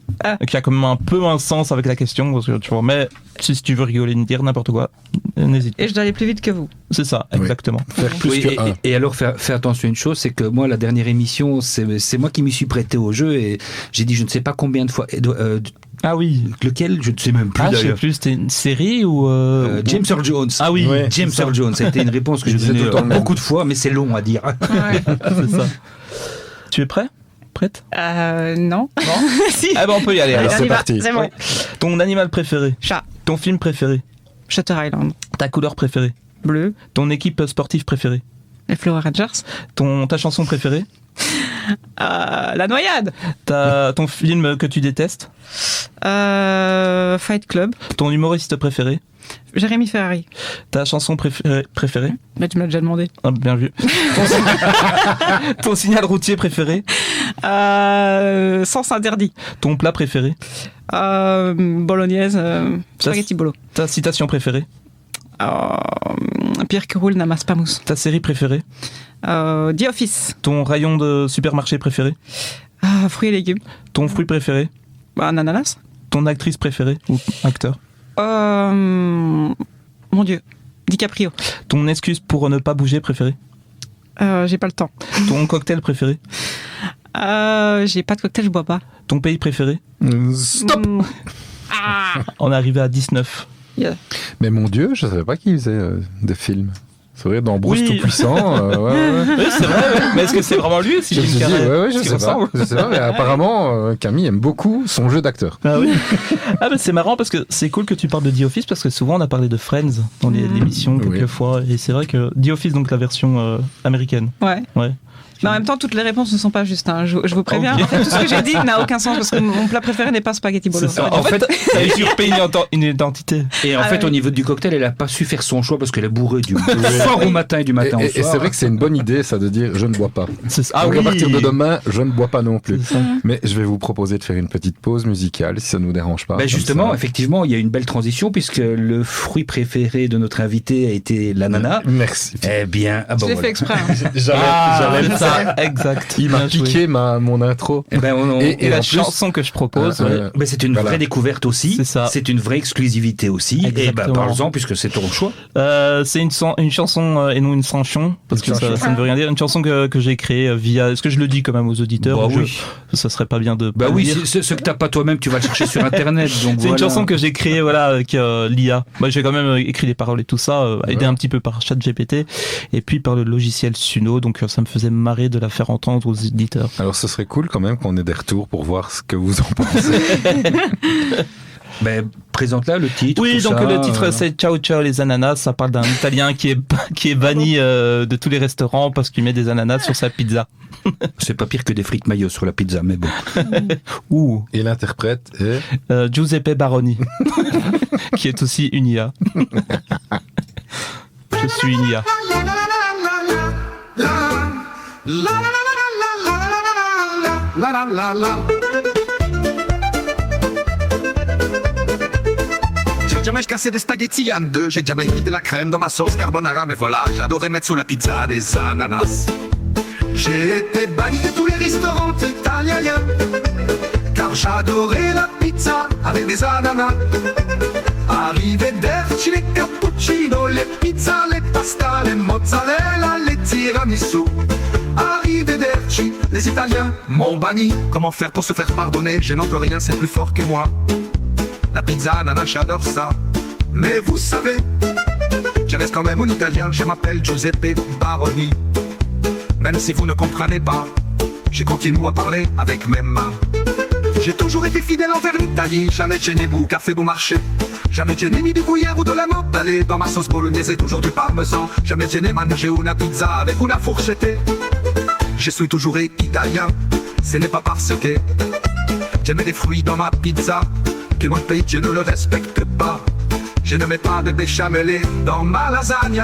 Speaker 2: Qui a quand même un peu un sens avec la question. Parce que, tu vois, mais si tu veux rigoler, dire n'importe quoi, n'hésite pas.
Speaker 3: Et je dois aller plus vite que vous.
Speaker 2: C'est ça, exactement.
Speaker 5: Faire plus que un.
Speaker 4: Et alors, faire attention à une chose, c'est que moi, la dernière émission, c'est moi qui m'y suis prêté au jeu, et j'ai dit je ne sais pas combien de fois.
Speaker 2: Ah oui.
Speaker 4: Lequel? Je ne sais même plus.
Speaker 2: Je sais plus, c'était une série ou.
Speaker 4: James Earl Jones.
Speaker 2: Ah oui.
Speaker 4: Ouais, James Earl Jones. Ça a été une réponse que j'ai donnée beaucoup de fois, mais c'est long à dire.
Speaker 3: Ouais.
Speaker 2: C'est ça. Tu es prêt? Prête?
Speaker 3: Non.
Speaker 2: Si. Ah on peut y aller. Alors
Speaker 5: c'est parti.
Speaker 3: C'est bon.
Speaker 2: Ouais. Ton animal préféré?
Speaker 3: Chat.
Speaker 2: Ton film préféré?
Speaker 3: Shutter Island.
Speaker 2: Ta couleur préférée?
Speaker 3: Bleu.
Speaker 2: Ton équipe sportive préférée?
Speaker 3: Les Florida Rangers.
Speaker 2: Ta chanson préférée?
Speaker 3: La noyade.
Speaker 2: Ton film que tu détestes?
Speaker 3: Fight Club.
Speaker 2: Ton humoriste préféré?
Speaker 3: Jérémy Ferrari.
Speaker 2: Ta chanson préférée?
Speaker 3: Bah, tu m'as déjà demandé.
Speaker 2: Ah, bien vu. Ton signal routier préféré?
Speaker 3: Sens interdit.
Speaker 2: Ton plat préféré?
Speaker 3: Bolognaise, spaghetti bolo.
Speaker 2: Ta citation préférée?
Speaker 3: Pierre qui roule n'amasse pas mousse.
Speaker 2: Ta série préférée?
Speaker 3: The Office.
Speaker 2: Ton rayon de supermarché préféré?
Speaker 3: Fruits et légumes.
Speaker 2: Ton fruit préféré?
Speaker 3: Un ananas.
Speaker 2: Ton actrice préférée ou acteur?
Speaker 3: Mon Dieu, DiCaprio.
Speaker 2: Ton excuse pour ne pas bouger préférée?
Speaker 3: J'ai pas le temps.
Speaker 2: Ton cocktail préféré?
Speaker 3: J'ai pas de cocktail, je bois pas.
Speaker 2: Ton pays préféré?
Speaker 5: Stop.
Speaker 2: On est arrivé à 19.
Speaker 3: Yeah.
Speaker 5: Mais mon Dieu, je savais pas qu'il faisait des films. C'est vrai, dans Bruce
Speaker 2: Oui.
Speaker 5: Tout-Puissant. Ouais.
Speaker 2: Oui, c'est vrai, ouais. Mais est-ce que c'est vraiment lui aussi,
Speaker 5: Je me
Speaker 2: Jim
Speaker 5: suis dit,
Speaker 2: Carrey?
Speaker 5: ouais, je
Speaker 2: Parce
Speaker 5: sais
Speaker 2: qu'il
Speaker 5: pas.
Speaker 2: ressemble.
Speaker 5: Je sais pas, mais apparemment, Camille aime beaucoup son jeu d'acteur.
Speaker 2: Ah oui. Ah bah c'est marrant parce que c'est cool que tu parles de The Office parce que souvent on a parlé de Friends dans l'émission
Speaker 5: Oui.
Speaker 2: quelquefois et c'est vrai que The Office, donc la version américaine.
Speaker 3: Ouais.
Speaker 2: Ouais.
Speaker 3: Mais en même temps, toutes les réponses ne sont pas justes. Hein. Je vous préviens.
Speaker 2: Ok.
Speaker 3: En fait, tout ce que j'ai dit n'a aucun sens parce que mon plat préféré n'est pas spaghetti bolo.
Speaker 2: C'est ça.
Speaker 4: En fait,
Speaker 2: t'as usurpé une identité.
Speaker 4: Et en
Speaker 3: Ah
Speaker 4: fait,
Speaker 3: ouais.
Speaker 4: au niveau du cocktail, elle a pas su faire son choix parce qu'elle est bourrée du soir au matin et du matin au
Speaker 5: Et
Speaker 4: soir.
Speaker 5: c'est vrai que c'est une bonne idée, ça, de dire je ne bois pas.
Speaker 2: C'est ça. Ah
Speaker 5: Donc
Speaker 2: oui.
Speaker 5: à partir de demain, je ne bois pas non plus.
Speaker 2: C'est ça.
Speaker 5: Mais je vais vous proposer de faire une petite pause musicale, si ça ne vous dérange pas.
Speaker 4: Ben
Speaker 5: Comme
Speaker 4: justement,
Speaker 5: ça.
Speaker 4: effectivement, il y a une belle transition puisque le fruit préféré de notre invité a été l'ananas.
Speaker 5: Merci.
Speaker 4: Eh bien,
Speaker 3: Je l'ai fait exprès. Hein.
Speaker 5: J'allais le
Speaker 2: ça,
Speaker 5: faire.
Speaker 2: exact.
Speaker 5: Il m'a
Speaker 2: Bien joué.
Speaker 5: piqué mon intro.
Speaker 4: Eh ben,
Speaker 2: Et
Speaker 5: en
Speaker 2: la
Speaker 5: plus-
Speaker 2: chanson que je propose, ouais.
Speaker 4: ben, c'est une
Speaker 5: Voilà.
Speaker 4: vraie découverte aussi.
Speaker 2: C'est ça.
Speaker 4: C'est une vraie exclusivité aussi. Et ben,
Speaker 2: Exactement.
Speaker 4: parle-en puisque c'est ton choix.
Speaker 2: C'est une chanson et non une chanson parce que
Speaker 5: Une
Speaker 2: ça
Speaker 5: chanson.
Speaker 2: ne veut rien dire. Une chanson que j'ai créée via. Est-ce que je le dis quand même aux auditeurs?
Speaker 4: Bah
Speaker 2: ou
Speaker 4: oui.
Speaker 2: Ça serait pas bien de.
Speaker 4: Bah
Speaker 2: pas
Speaker 4: oui,
Speaker 2: le dire.
Speaker 4: ce que t'as pas toi-même, tu vas le chercher sur internet. Donc
Speaker 2: C'est une chanson que j'ai créée voilà avec l'IA. Moi j'ai quand même écrit les paroles et tout ça, aidé un petit peu par ChatGPT et puis par le logiciel Suno. Donc ça me faisait marrer de la faire entendre aux éditeurs.
Speaker 5: Alors ce serait cool quand même qu'on ait des retours pour voir ce que vous en pensez.
Speaker 4: Ben, présente-là le titre.
Speaker 2: Oui,
Speaker 4: tout
Speaker 2: donc
Speaker 4: ça.
Speaker 2: le titre c'est Ciao Ciao les ananas. Ça parle d'un Italien qui est banni de tous les restaurants parce qu'il met des ananas sur sa pizza.
Speaker 4: C'est pas pire que des frites mayo sur la pizza, mais bon.
Speaker 2: Ouh,
Speaker 5: Et l'interprète est...
Speaker 2: Giuseppe Baroni, qui est aussi une IA. Je suis une IA.
Speaker 7: J'ai jamais cassé des spaghettis en deux, j'ai jamais mis de la crème dans ma sauce carbonara, mais voilà, j'adorais mettre sous la pizza des ananas. J'ai été banni de tous les restaurants italiens, car j'adorais la pizza avec des ananas. Arrivederci les cappuccino, les pizzas, les pastas, les mozzarella, les tiramisu. Arrivederci, les Italiens m'ont banni. Comment faire pour se faire pardonner? Je n'en peux rien, c'est plus fort que moi. La pizza ananas, j'adore ça. Mais vous savez, je reste quand même un Italien, je m'appelle Giuseppe Baroni. Même si vous ne comprenez pas, je continue à parler avec mes mains. J'ai toujours été fidèle envers l'Italie, jamais gêné vous café bon marché. Jamais gêné ni du gruyère ou de la mortale. Dans ma sauce bolognaise et toujours du parmesan. Jamais gêné manger une pizza avec une fourchette. Je suis toujours italien, ce n'est pas parce que je mets des fruits dans ma pizza que mon pays je ne le respecte pas. Je ne mets pas de béchamel dans ma lasagne.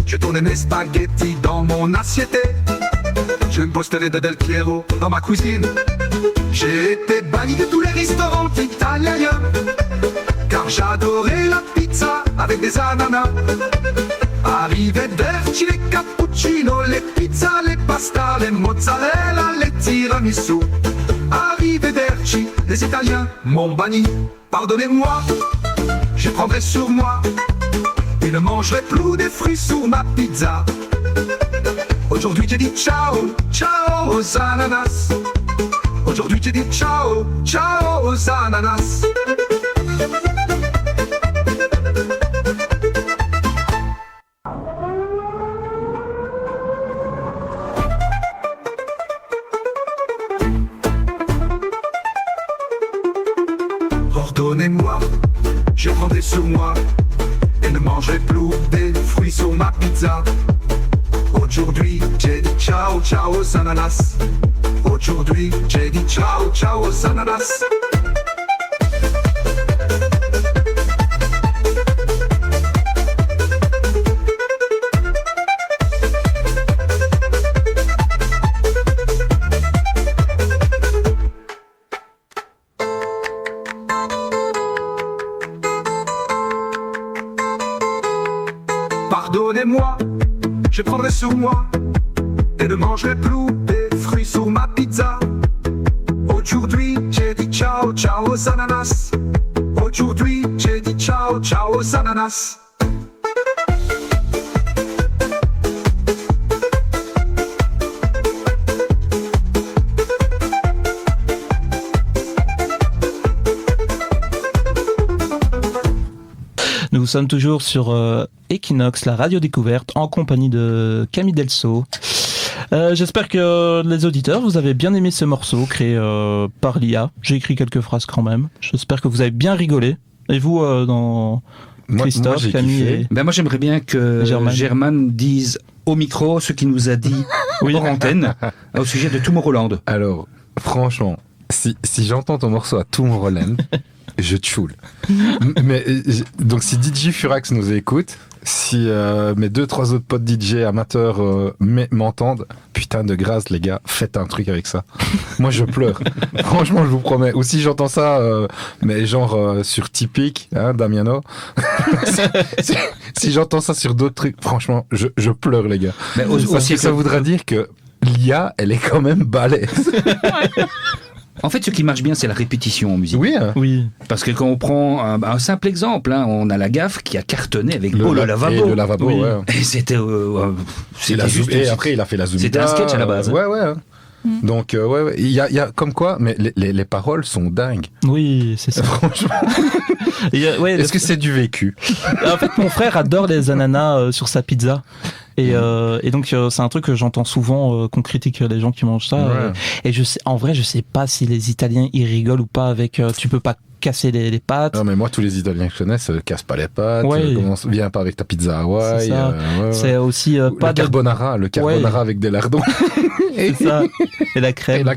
Speaker 7: Je tourne mes spaghettis dans mon assiette. Je me posterai de Del Piero dans ma cuisine. J'ai été banni de tous les restaurants italiens, car j'adorais la pizza avec des ananas. Arrivederci les cappuccino, les pizzas, les pastas, les mozzarella, les tiramisu. Arrivederci, les Italiens m'ont banni. Pardonnez-moi, je prendrai sur moi. Et ne mangerai plus des fruits sur ma pizza. Aujourd'hui j'ai dit ciao, ciao aux ananas. Aujourd'hui j'ai dit ciao, ciao aux ananas. Pardonnez-moi, je prendrai sur moi. Et ne mangerai plus des fruits sur ma pizza. Aujourd'hui j'ai dit ciao, ciao, ciao aux ananas. Aujourd'hui, j'ai dit ciao, ciao aux ananas. Pardonnez-moi, je prendrai sur moi et ne mangerai plus des fruits sur ma pizza. Aujourd'hui, j'ai dit ciao, ciao aux ananas. Aujourd'hui, j'ai dit ciao, ciao aux ananas.
Speaker 2: Nous sommes toujours sur Equinox, la radio découverte, en compagnie de Camille Delso. J'espère que les auditeurs, vous avez bien aimé ce morceau créé par l'IA. J'ai écrit quelques phrases quand même. J'espère que vous avez bien rigolé. Et vous, dans Christophe,
Speaker 5: j'ai
Speaker 2: Camille
Speaker 5: kiffé.
Speaker 2: et...
Speaker 4: Moi j'aimerais bien que Germaine dise au micro ce qu'il nous a dit hors antenne au sujet de Tomorrowland.
Speaker 5: Alors, franchement, si j'entends ton morceau à Tomorrowland, je tchoule. Mais donc si DJ Furax nous écoute, si mes 2-3 autres potes DJ amateurs m'entendent, putain de grâce les gars, faites un truc avec ça. Moi je pleure. Franchement je vous promets. Ou si j'entends ça, mais genre sur Typique, hein, Damiano. si j'entends ça sur d'autres trucs, franchement je pleure les gars. Mais aussi ça voudra dire que l'IA elle est quand même balèze.
Speaker 4: En fait, ce qui marche bien, c'est la répétition en musique.
Speaker 5: Oui. Hein.
Speaker 2: Oui.
Speaker 4: Parce que quand on prend un simple exemple, hein, on a la gaffe qui a cartonné avec le lavabo.
Speaker 5: Et le lavabo,
Speaker 2: oui.
Speaker 5: ouais.
Speaker 4: Et c'était juste.
Speaker 5: Et après, il a fait la Zumba.
Speaker 4: C'était un sketch à la base.
Speaker 5: Ouais. Donc, ouais. Il y a comme quoi, mais les paroles sont dingues.
Speaker 2: Oui, c'est ça.
Speaker 5: Franchement. Est-ce que c'est du vécu?
Speaker 2: En fait, mon frère adore les ananas sur sa pizza. Et donc c'est un truc que j'entends souvent qu'on critique les gens qui mangent ça.
Speaker 5: Ouais.
Speaker 2: Et en vrai, je sais pas si les Italiens ils rigolent ou pas avec. Tu peux pas casser les pâtes.
Speaker 5: Non mais moi tous les Italiens que je connais, casse pas les pâtes.
Speaker 2: Ouais.
Speaker 5: Viens pas avec ta pizza Hawaï.
Speaker 2: C'est ça. C'est aussi pas
Speaker 5: le carbonara, avec des lardons.
Speaker 2: C'est ça. Et la crème.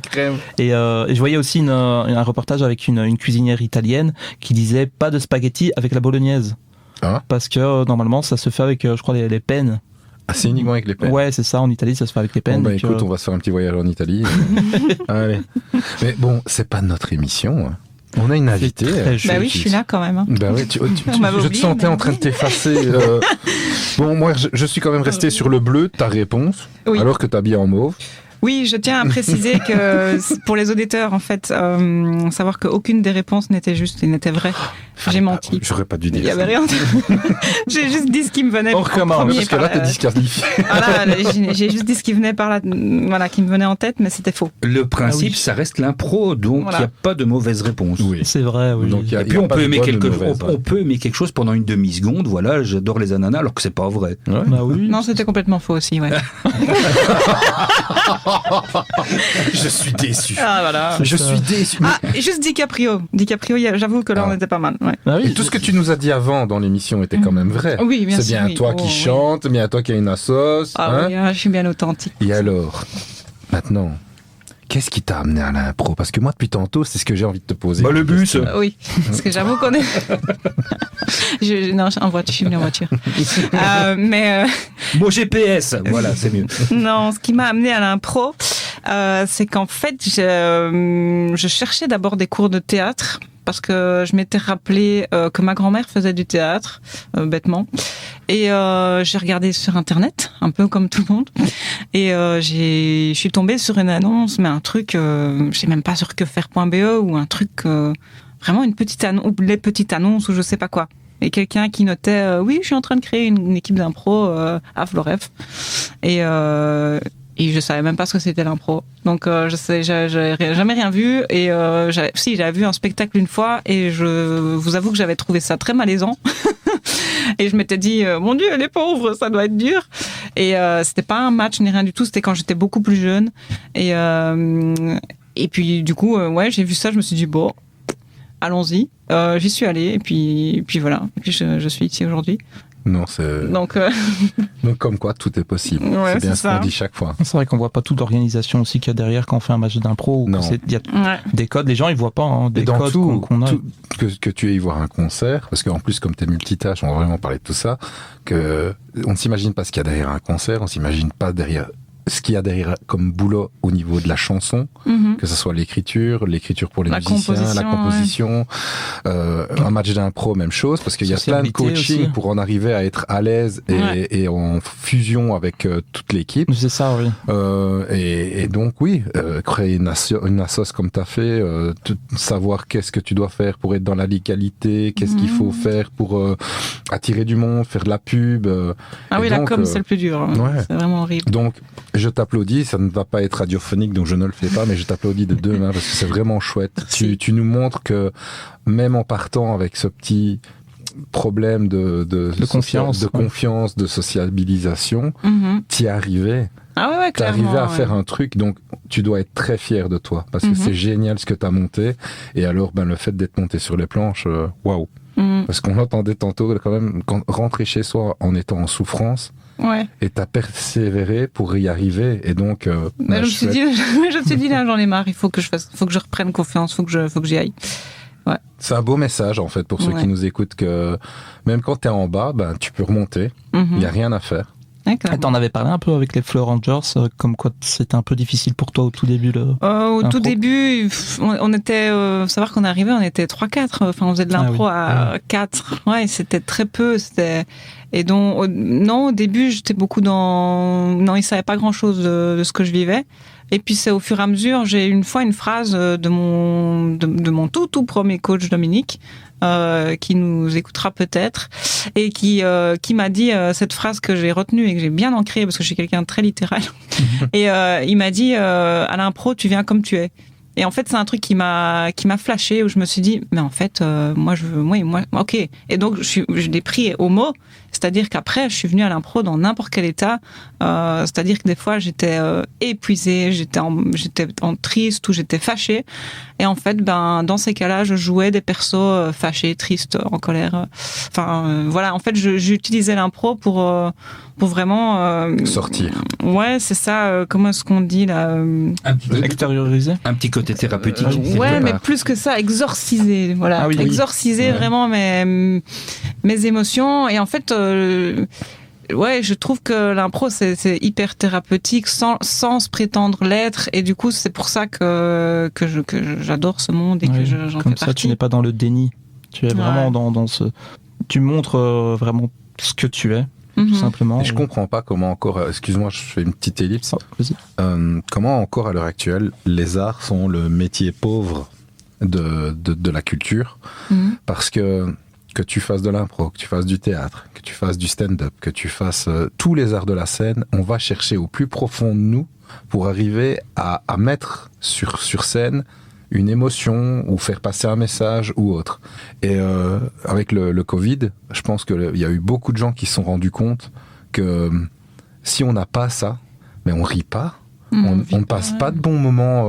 Speaker 2: Et je voyais aussi un reportage avec une cuisinière italienne qui disait pas de spaghetti avec la bolognaise.
Speaker 5: Hein?
Speaker 2: Parce que normalement ça se fait avec je crois les pennes.
Speaker 5: Ah, c'est uniquement avec les pennes.
Speaker 2: Ouais, c'est ça. En Italie, ça se fait avec les pennes.
Speaker 5: Bon, écoute, on va se faire un petit voyage en Italie. Allez. Mais bon, c'est pas notre émission. On a une invitée.
Speaker 3: Bah oui, je suis là quand même. Hein.
Speaker 5: Bah oui, je te sentais en train de t'effacer. Bon, moi, je suis quand même resté sur le bleu de ta réponse,
Speaker 3: oui.
Speaker 5: Alors que t'as bien en mauve.
Speaker 3: Oui, je tiens à préciser que pour les auditeurs, en fait, savoir qu'aucune des réponses n'était juste et n'était vraie. J'ai menti.
Speaker 5: J'aurais pas dû dire
Speaker 3: ça. Il y avait rien. J'ai juste dit ce qui me venait.
Speaker 5: On recommence, parce que là, t'es disqualifié.
Speaker 3: Voilà, j'ai juste dit ce qui venait par là, voilà, qui me venait en tête, mais c'était faux.
Speaker 4: Le principe, ça reste l'impro, donc il n'y a pas de mauvaise réponse.
Speaker 2: Oui. C'est vrai, oui.
Speaker 5: Donc,
Speaker 4: et puis on peut aimer quelque chose pendant une demi-seconde. Voilà, j'adore les ananas, alors que c'est pas vrai.
Speaker 5: Ouais.
Speaker 2: Bah oui.
Speaker 3: Non, c'était complètement faux aussi, ouais.
Speaker 5: Je suis déçu.
Speaker 3: Ah voilà.
Speaker 5: Je suis déçu.
Speaker 3: Ah, juste DiCaprio, j'avoue que là on était pas mal. Ouais.
Speaker 2: Ah oui,
Speaker 5: et tout ce que tu nous as dit avant dans l'émission était quand même vrai.
Speaker 3: Oui, bien sûr.
Speaker 5: C'est bien toi qui chante, bien toi qui a une assos.
Speaker 3: Ah oui, je suis bien authentique.
Speaker 5: Et alors, maintenant, qu'est-ce qui t'a amené à l'impro? Parce que moi, depuis tantôt, c'est ce que j'ai envie de te poser.
Speaker 4: Le bus.
Speaker 3: Oui, parce que j'avoue qu'on est. Non, je suis venue en voiture.
Speaker 4: Mon GPS, voilà, c'est mieux.
Speaker 3: Non, ce qui m'a amené à l'impro, c'est qu'en fait, je cherchais d'abord des cours de théâtre. Parce que je m'étais rappelé que ma grand-mère faisait du théâtre, bêtement. Et j'ai regardé sur Internet, un peu comme tout le monde. Et je suis tombée sur une annonce, mais un truc, je sais même pas sur quefaire.be ou un truc, vraiment une petite annonce, ou les petites annonces ou je sais pas quoi. Et quelqu'un qui notait, oui, je suis en train de créer une équipe d'impro à Floref. Et je savais même pas ce que c'était l'impro. Donc j'avais jamais rien vu et j'avais vu un spectacle une fois et je vous avoue que j'avais trouvé ça très malaisant. Et je m'étais dit mon Dieu, les pauvres, ça doit être dur. Et c'était pas un match ni rien du tout, c'était quand j'étais beaucoup plus jeune. Et puis du coup j'ai vu ça, je me suis dit bon, allons-y. J'y suis allée et puis voilà. Et puis je suis ici aujourd'hui.
Speaker 5: Non, c'est...
Speaker 3: Donc,
Speaker 5: Donc, comme quoi, tout est possible.
Speaker 3: Ouais,
Speaker 5: c'est bien
Speaker 3: c'est
Speaker 5: ce qu'on
Speaker 3: ça.
Speaker 5: dit chaque fois.
Speaker 2: C'est vrai qu'on voit pas toute l'organisation aussi qu'il y a derrière quand on fait un match d'impro.
Speaker 5: Non.
Speaker 2: Il y a
Speaker 3: ouais.
Speaker 2: des codes, les gens ils voient pas hein, des
Speaker 5: Et dans
Speaker 2: codes
Speaker 5: tout,
Speaker 2: qu'on a.
Speaker 5: tout- que tu ailles voir un concert, parce qu'en plus, comme tu es multitâche, on va vraiment parler de tout ça, que on ne s'imagine pas ce qu'il y a derrière un concert, on s'imagine pas derrière ce qu'il y a derrière comme boulot au niveau de la chanson,
Speaker 3: Mhm.
Speaker 5: que ce soit l'écriture pour les
Speaker 3: La
Speaker 5: musiciens, la
Speaker 3: composition,
Speaker 5: composition, un match d'impro, même chose, parce qu'il y a plein de
Speaker 2: Sociabilité
Speaker 5: coaching
Speaker 2: aussi.
Speaker 5: pour en arriver à être à l'aise et en fusion avec toute l'équipe.
Speaker 2: C'est ça, oui.
Speaker 5: Et donc oui, créer une assoce comme tu as fait, savoir qu'est-ce que tu dois faire pour être dans la légalité, qu'est-ce qu'il faut faire pour attirer du monde, faire de la pub.
Speaker 3: Ah
Speaker 5: Et
Speaker 3: oui, la
Speaker 5: donc,
Speaker 3: com, c'est le plus dur. Hein.
Speaker 5: ouais.
Speaker 3: C'est vraiment horrible.
Speaker 5: Donc je t'applaudis, ça ne va pas être radiophonique donc je ne le fais pas, mais je t'applaudis de deux mains parce que c'est vraiment chouette.
Speaker 3: Merci.
Speaker 5: Tu nous montres que même en partant avec ce petit problème de
Speaker 2: confiance, ouais.
Speaker 5: confiance, de sociabilisation,
Speaker 3: Mhm.
Speaker 5: t'y es arrivé.
Speaker 3: Ah ouais,
Speaker 5: T'es
Speaker 3: clairement.
Speaker 5: arrivé à
Speaker 3: ouais.
Speaker 5: faire un truc, donc tu dois être très fier de toi parce que c'est génial ce que t'as monté. Et alors, le fait d'être monté sur les planches, waouh!
Speaker 3: Mhm.
Speaker 5: Parce qu'on entendait tantôt quand même rentrer chez soi en étant en souffrance.
Speaker 3: Ouais.
Speaker 5: Et t'as persévéré pour y arriver. Et donc,
Speaker 3: Mais je me suis dit, là, j'en ai marre. Il faut que je reprenne confiance. Faut que j'y aille.
Speaker 5: c'est un beau message en fait pour ceux
Speaker 3: Ouais.
Speaker 5: qui nous écoutent que même quand t'es en bas, tu peux remonter. Il y a rien à faire.
Speaker 3: D'accord.
Speaker 2: Et t'en avais parlé un peu avec les Fleur Rangers, comme quoi c'était un peu difficile pour toi au tout début.
Speaker 3: Au tout
Speaker 2: Impro.
Speaker 3: début, on était, savoir qu'on arrivait, on était 3-4. Enfin, on faisait de l'impro à 4. Ouais, c'était très peu. Et donc, au début, j'étais beaucoup non, ils savaient pas grand chose de ce que je vivais. Et puis c'est au fur et à mesure, j'ai une fois une phrase de mon tout premier coach Dominique, qui nous écoutera peut-être, et qui m'a dit cette phrase que j'ai retenue et que j'ai bien ancrée parce que je suis quelqu'un de très littéral. Et il m'a dit à l'impro, tu viens comme tu es. Et en fait, c'est un truc qui m'a flashé où je me suis dit, mais en fait, moi, ok. Et donc, je l'ai pris au mot. C'est-à-dire qu'après, je suis venue à l'impro dans n'importe quel état. C'est-à-dire que des fois, j'étais épuisée, j'étais en triste ou j'étais fâchée. Et en fait, dans ces cas-là, je jouais des persos fâchés, tristes, en colère. Voilà. En fait, j'utilisais l'impro pour vraiment
Speaker 5: Sortir.
Speaker 3: Ouais, c'est ça. Comment est-ce qu'on dit là
Speaker 2: Extérioriser.
Speaker 4: Un petit côté thérapeutique.
Speaker 3: Ouais,
Speaker 4: quelque
Speaker 3: mais
Speaker 4: part.
Speaker 3: plus que ça, exorciser. Voilà,
Speaker 2: Ah oui.
Speaker 3: exorciser
Speaker 5: Ouais.
Speaker 3: vraiment mes émotions. Et en fait, ouais, je trouve que l'impro c'est hyper thérapeutique sans se prétendre l'être. Et du coup, c'est pour ça que j'adore ce monde et que
Speaker 2: Oui,
Speaker 3: j'en
Speaker 2: comme
Speaker 3: fais
Speaker 2: ça,
Speaker 3: partie.
Speaker 2: tu n'es pas dans le déni. Tu es vraiment
Speaker 3: Ouais.
Speaker 2: dans ce. Tu montres vraiment ce que tu es, tout
Speaker 3: Mhm.
Speaker 2: simplement.
Speaker 5: Et je comprends pas comment encore, excuse-moi, je fais une petite ellipse.
Speaker 2: Oh, vas-y.
Speaker 5: Comment encore à l'heure actuelle, les arts sont le métier pauvre de la culture.
Speaker 3: Mhm.
Speaker 5: Parce que tu fasses de l'impro, que tu fasses du théâtre, que tu fasses du stand-up, que tu fasses tous les arts de la scène, on va chercher au plus profond de nous pour arriver à mettre sur scène une émotion ou faire passer un message ou autre. Et avec le Covid, je pense qu'il y a eu beaucoup de gens qui se sont rendus compte que si on n'a pas ça, mais on rit pas, on ne passe pas de bons moments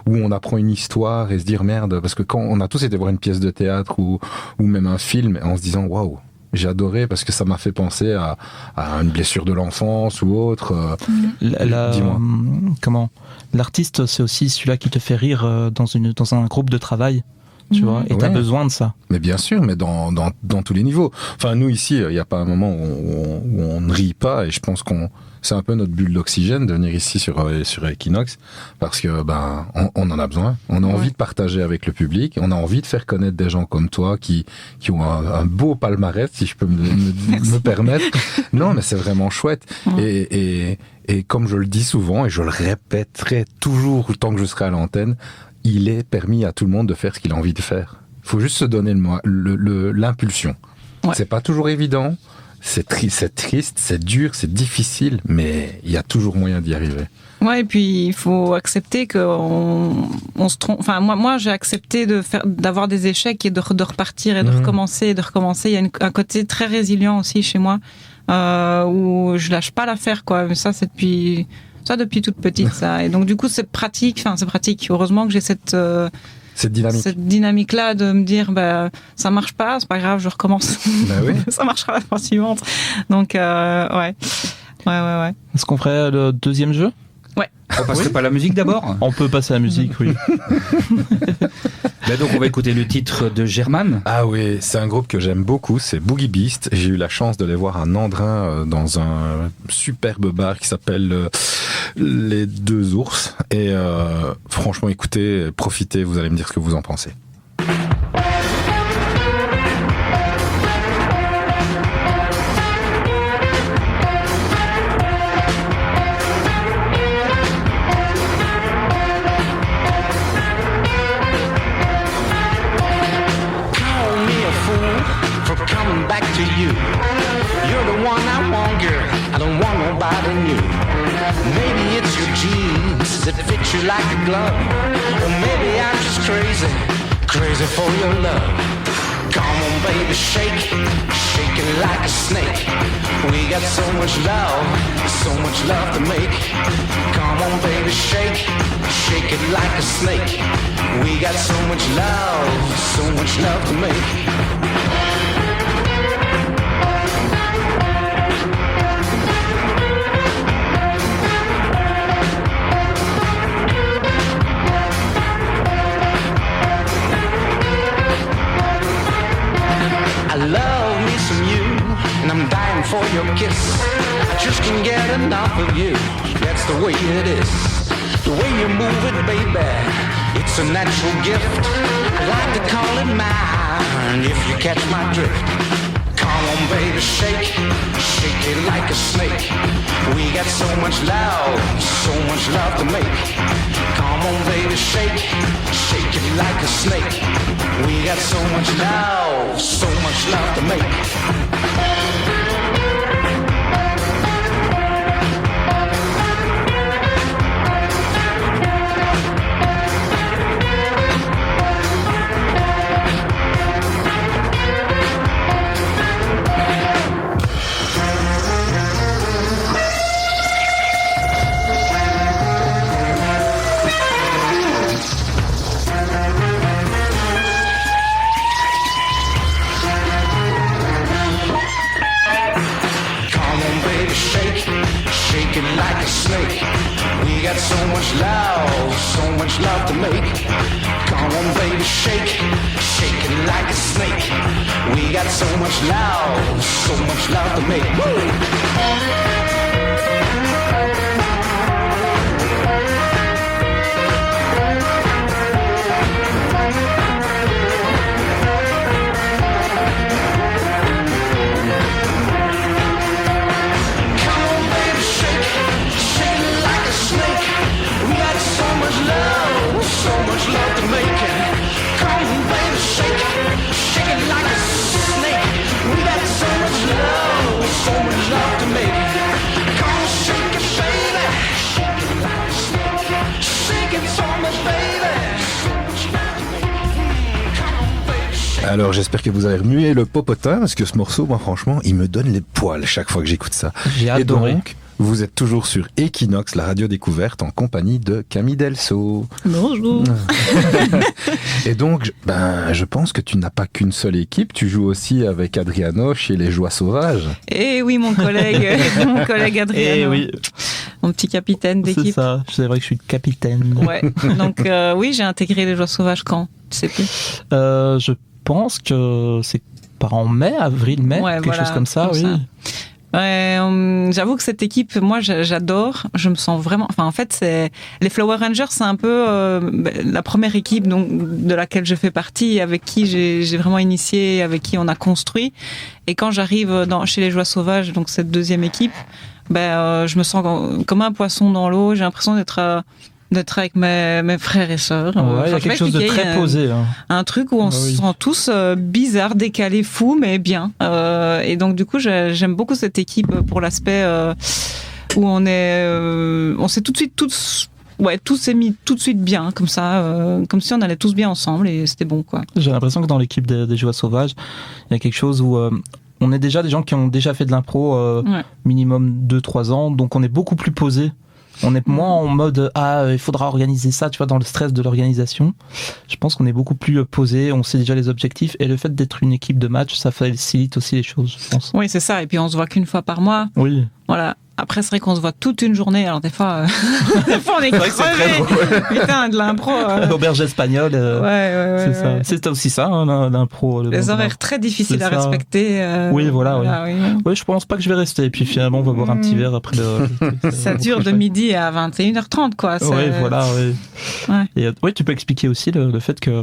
Speaker 5: où on apprend une histoire et se dire merde, parce que quand on a tous été voir une pièce de théâtre ou même un film en se disant waouh, j'ai adoré parce que ça m'a fait penser à une blessure de l'enfance ou autre. Dis-moi.
Speaker 2: Comment l'artiste, c'est aussi celui-là qui te fait rire dans un groupe de travail, tu vois, et t'as
Speaker 5: Ouais.
Speaker 2: besoin de ça.
Speaker 5: Mais bien sûr, mais dans tous les niveaux. Enfin, nous ici, il n'y a pas un moment où on ne rit pas, et je pense c'est un peu notre bulle d'oxygène de venir ici sur Equinox, parce que on en a besoin. On a envie de partager avec le public, on a envie de faire connaître des gens comme toi qui ont un beau palmarès, si je peux me permettre. Non, mais c'est vraiment chouette. Et comme je le dis souvent, et je le répéterai toujours tant que je serai à l'antenne, il est permis à tout le monde de faire ce qu'il a envie de faire. Il faut juste se donner l'impulsion.
Speaker 3: Ouais.
Speaker 5: C'est pas toujours évident, c'est triste, c'est dur, c'est difficile, mais il y a toujours moyen d'y arriver.
Speaker 3: Ouais, et puis il faut accepter qu'on se trompe. Enfin, moi, j'ai accepté d'avoir des échecs et de repartir et de recommencer et de recommencer. Il y a un côté très résilient aussi chez moi, où je lâche pas l'affaire, quoi. Mais ça, c'est depuis toute petite, ça. Et donc, du coup, c'est pratique. Enfin, c'est pratique. Heureusement que j'ai
Speaker 5: Cette dynamique.
Speaker 3: cette dynamique-là de me dire, ça marche pas, c'est pas grave, je recommence.
Speaker 5: Oui.
Speaker 3: Ça marchera la fois suivante. Donc, ouais.
Speaker 2: Est-ce qu'on ferait le deuxième jeu ?
Speaker 4: On passerait pas à la musique d'abord.
Speaker 2: On peut passer à la musique, oui.
Speaker 4: Donc on va écouter le titre de German.
Speaker 5: Ah oui, c'est un groupe que j'aime beaucoup, c'est Boogie Beast. J'ai eu la chance de les voir à Nandrin dans un superbe bar qui s'appelle Les Deux Ours. Et franchement, écoutez, profitez, vous allez me dire ce que vous en pensez.
Speaker 8: Back to you. You're the one I want, girl. I don't want nobody new. Maybe it's your jeans that fit you like a glove. Or maybe I'm just crazy, crazy for your love. Come on, baby, shake it like a snake. We got so much love to make. Come on, baby, shake it like a snake. We got so much love to make. I love me some you, and I'm dying for your kiss. I just can't get enough of you. That's the way it is. The way you move it, baby, it's a natural gift. I like to call it mine, if you catch my drift. Come on, baby, shake it like a snake. We got so much love to make. Come on, baby, shake it like a snake. We got so much love to make. Like a snake, we got so much love to make. Come on, baby, shake it like a snake. We got so much love to make. Woo!
Speaker 5: Alors j'espère que vous avez remué le popotin parce que ce morceau, moi franchement, il me donne les poils chaque fois que j'écoute ça.
Speaker 2: J'ai adoré.
Speaker 5: Et donc, vous êtes toujours sur Equinox, la radio découverte, en compagnie de Camille Delso.
Speaker 3: Bonjour.
Speaker 5: Et donc, je pense que tu n'as pas qu'une seule équipe, tu joues aussi avec Adriano chez Les Joies Sauvages.
Speaker 3: Eh oui, mon collègue Adriano.
Speaker 2: Eh oui.
Speaker 3: Mon petit capitaine d'équipe.
Speaker 2: C'est ça, c'est vrai que je suis le capitaine.
Speaker 3: Ouais, donc oui, j'ai intégré Les Joies Sauvages quand ? Tu sais plus ?
Speaker 2: Je pense que c'est en mai, avril-mai,
Speaker 3: ouais,
Speaker 2: quelque chose comme ça, oui.
Speaker 3: J'avoue que cette équipe, moi, j'adore. Je me sens vraiment. Enfin, en fait, les Flower Rangers, c'est un peu la première équipe donc de laquelle je fais partie, avec qui j'ai vraiment initié, avec qui on a construit. Et quand j'arrive chez les Joies Sauvages, donc cette deuxième équipe, je me sens comme un poisson dans l'eau. J'ai l'impression d'être avec mes frères et sœurs.
Speaker 2: Ouais, il y a quelque chose de très posé.
Speaker 3: Un truc où on se sent tous bizarres, décalés, fous, mais bien. Et donc, du coup, j'aime beaucoup cette équipe pour l'aspect où on s'est tout de suite tout s'est mis tout de suite bien, comme ça, comme si on allait tous bien ensemble et c'était bon, quoi.
Speaker 2: J'ai l'impression que dans l'équipe des Joies Sauvages, il y a quelque chose où on est déjà des gens qui ont déjà fait de l'impro minimum 2-3 ans, donc on est beaucoup plus posé On est moins en mode il faudra organiser ça, tu vois, dans le stress de l'organisation. Je pense qu'on est beaucoup plus posé, on sait déjà les objectifs et le fait d'être une équipe de match, ça facilite aussi les choses, je pense.
Speaker 3: Oui, c'est ça. Et puis on se voit qu'une fois par mois.
Speaker 2: Oui.
Speaker 3: Voilà. Après, c'est vrai qu'on se voit toute une journée. Alors des fois, on est crevé. Putain, de l'impro.
Speaker 2: L'auberge espagnole.
Speaker 3: Ouais.
Speaker 2: C'est ça. C'est aussi ça, hein, l'impro.
Speaker 3: Les horaires très difficiles à respecter.
Speaker 2: Oui, voilà. Oui, je pense pas que je vais rester. Et puis finalement, on va boire un petit verre après
Speaker 3: ça dure de midi à 21h30, quoi.
Speaker 2: Oui, voilà. Ouais. Et oui, tu peux expliquer aussi le fait que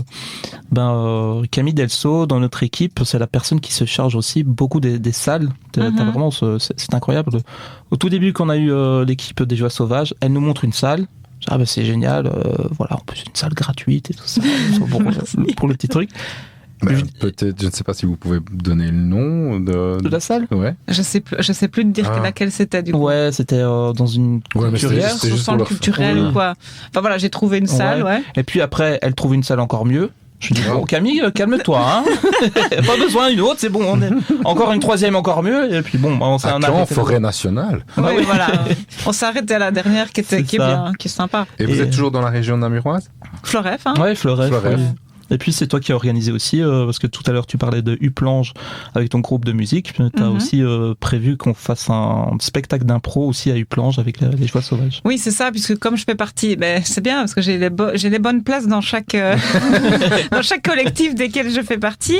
Speaker 2: Camille Delso, dans notre équipe, c'est la personne qui se charge aussi beaucoup des salles. T'as vraiment, c'est incroyable. Au tout début, quand on a eu l'équipe des Joies Sauvages, elle nous montre une salle. C'est génial, voilà, en plus une salle gratuite et tout ça, pour le petit truc.
Speaker 5: Peut-être, je ne sais pas si vous pouvez donner le nom de
Speaker 2: la salle.
Speaker 5: Ouais.
Speaker 3: Je sais plus te dire laquelle c'était du coup.
Speaker 2: Ouais, c'était dans une culturelle,
Speaker 3: au centre culturel ou quoi. Enfin voilà, j'ai trouvé une salle, ouais.
Speaker 2: Et puis après, elle trouve une salle encore mieux. Je dis bon, Camille, calme-toi, hein. Pas besoin d'une autre, c'est bon. On est encore une troisième, encore mieux. Et puis bon, on s'est
Speaker 5: en forêt nationale.
Speaker 3: Oui, voilà. On s'est arrêté à la dernière qui est bien, qui est sympa.
Speaker 5: Et vous êtes toujours dans la région namuroise?
Speaker 3: Floref, hein.
Speaker 2: Ouais, Floref. Oui. Et puis c'est toi qui as organisé aussi, parce que tout à l'heure tu parlais de U-Planche avec ton groupe de musique. Tu as aussi prévu qu'on fasse un spectacle d'impro aussi à U-Planche avec les Joies Sauvages.
Speaker 3: Oui, c'est ça, puisque comme je fais partie, c'est bien parce que j'ai les bonnes places dans chaque dans chaque collectif desquels je fais partie.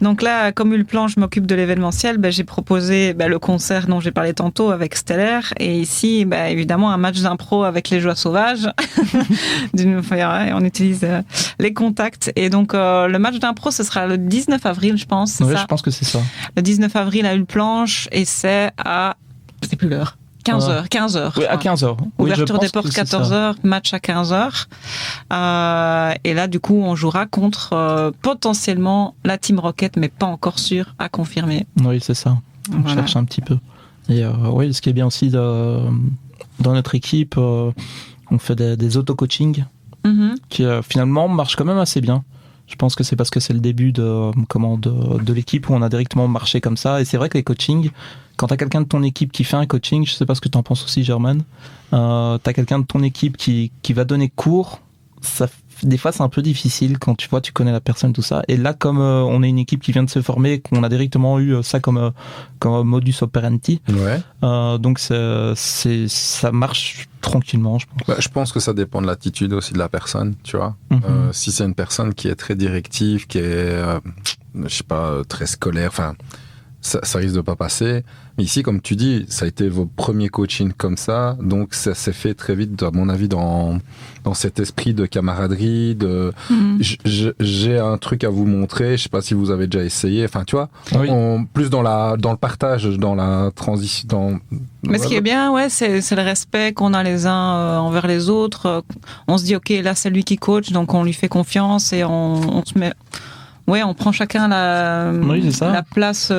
Speaker 3: Donc là, comme U-Planche m'occupe de l'événementiel, j'ai proposé le concert dont j'ai parlé tantôt avec Stellaire, et ici, évidemment, un match d'impro avec les Joies Sauvages. On utilise les contacts. Et donc, le match d'impro, ce sera le 19 avril, je pense.
Speaker 2: Oui, je pense que c'est ça.
Speaker 3: Le 19 avril à Ulplanche, et c'est à... Je sais plus l'heure. 15h.
Speaker 2: Oui, à 15h.
Speaker 3: Ouverture des portes 14h, match à 15h. Et là, du coup, on jouera contre potentiellement la Team Rocket, mais pas encore sûr, à confirmer.
Speaker 2: Oui, c'est ça. On cherche un petit peu. Et oui, ce qui est bien aussi dans notre équipe, on fait des auto-coaching. Qui finalement marche quand même assez bien. Je pense que c'est parce que c'est le début de l'équipe où on a directement marché comme ça. Et c'est vrai que les coachings, quand t'as quelqu'un de ton équipe qui fait un coaching, je sais pas ce que t'en penses aussi, Germaine, t'as quelqu'un de ton équipe qui va donner cours, des fois c'est un peu difficile quand tu connais la personne, tout ça. Et là, comme on est une équipe qui vient de se former, qu'on a directement eu ça comme modus operandi, donc ça marche tranquillement, je pense.
Speaker 5: Je pense que ça dépend de l'attitude aussi de la personne, tu vois. Si c'est une personne qui est très directive, qui est, très scolaire, enfin, ça risque de pas passer. Mais ici, comme tu dis, ça a été vos premiers coachings comme ça, donc ça s'est fait très vite, à mon avis, dans cet esprit de camaraderie, j'ai un truc à vous montrer, je sais pas si vous avez déjà essayé, enfin, tu vois, plus dans le partage, dans la transition,
Speaker 3: Mais ce qui est bien, c'est le respect qu'on a les uns envers les autres. On se dit, ok, là, c'est lui qui coach, donc on lui fait confiance et on se met... Ouais, on prend chacun la place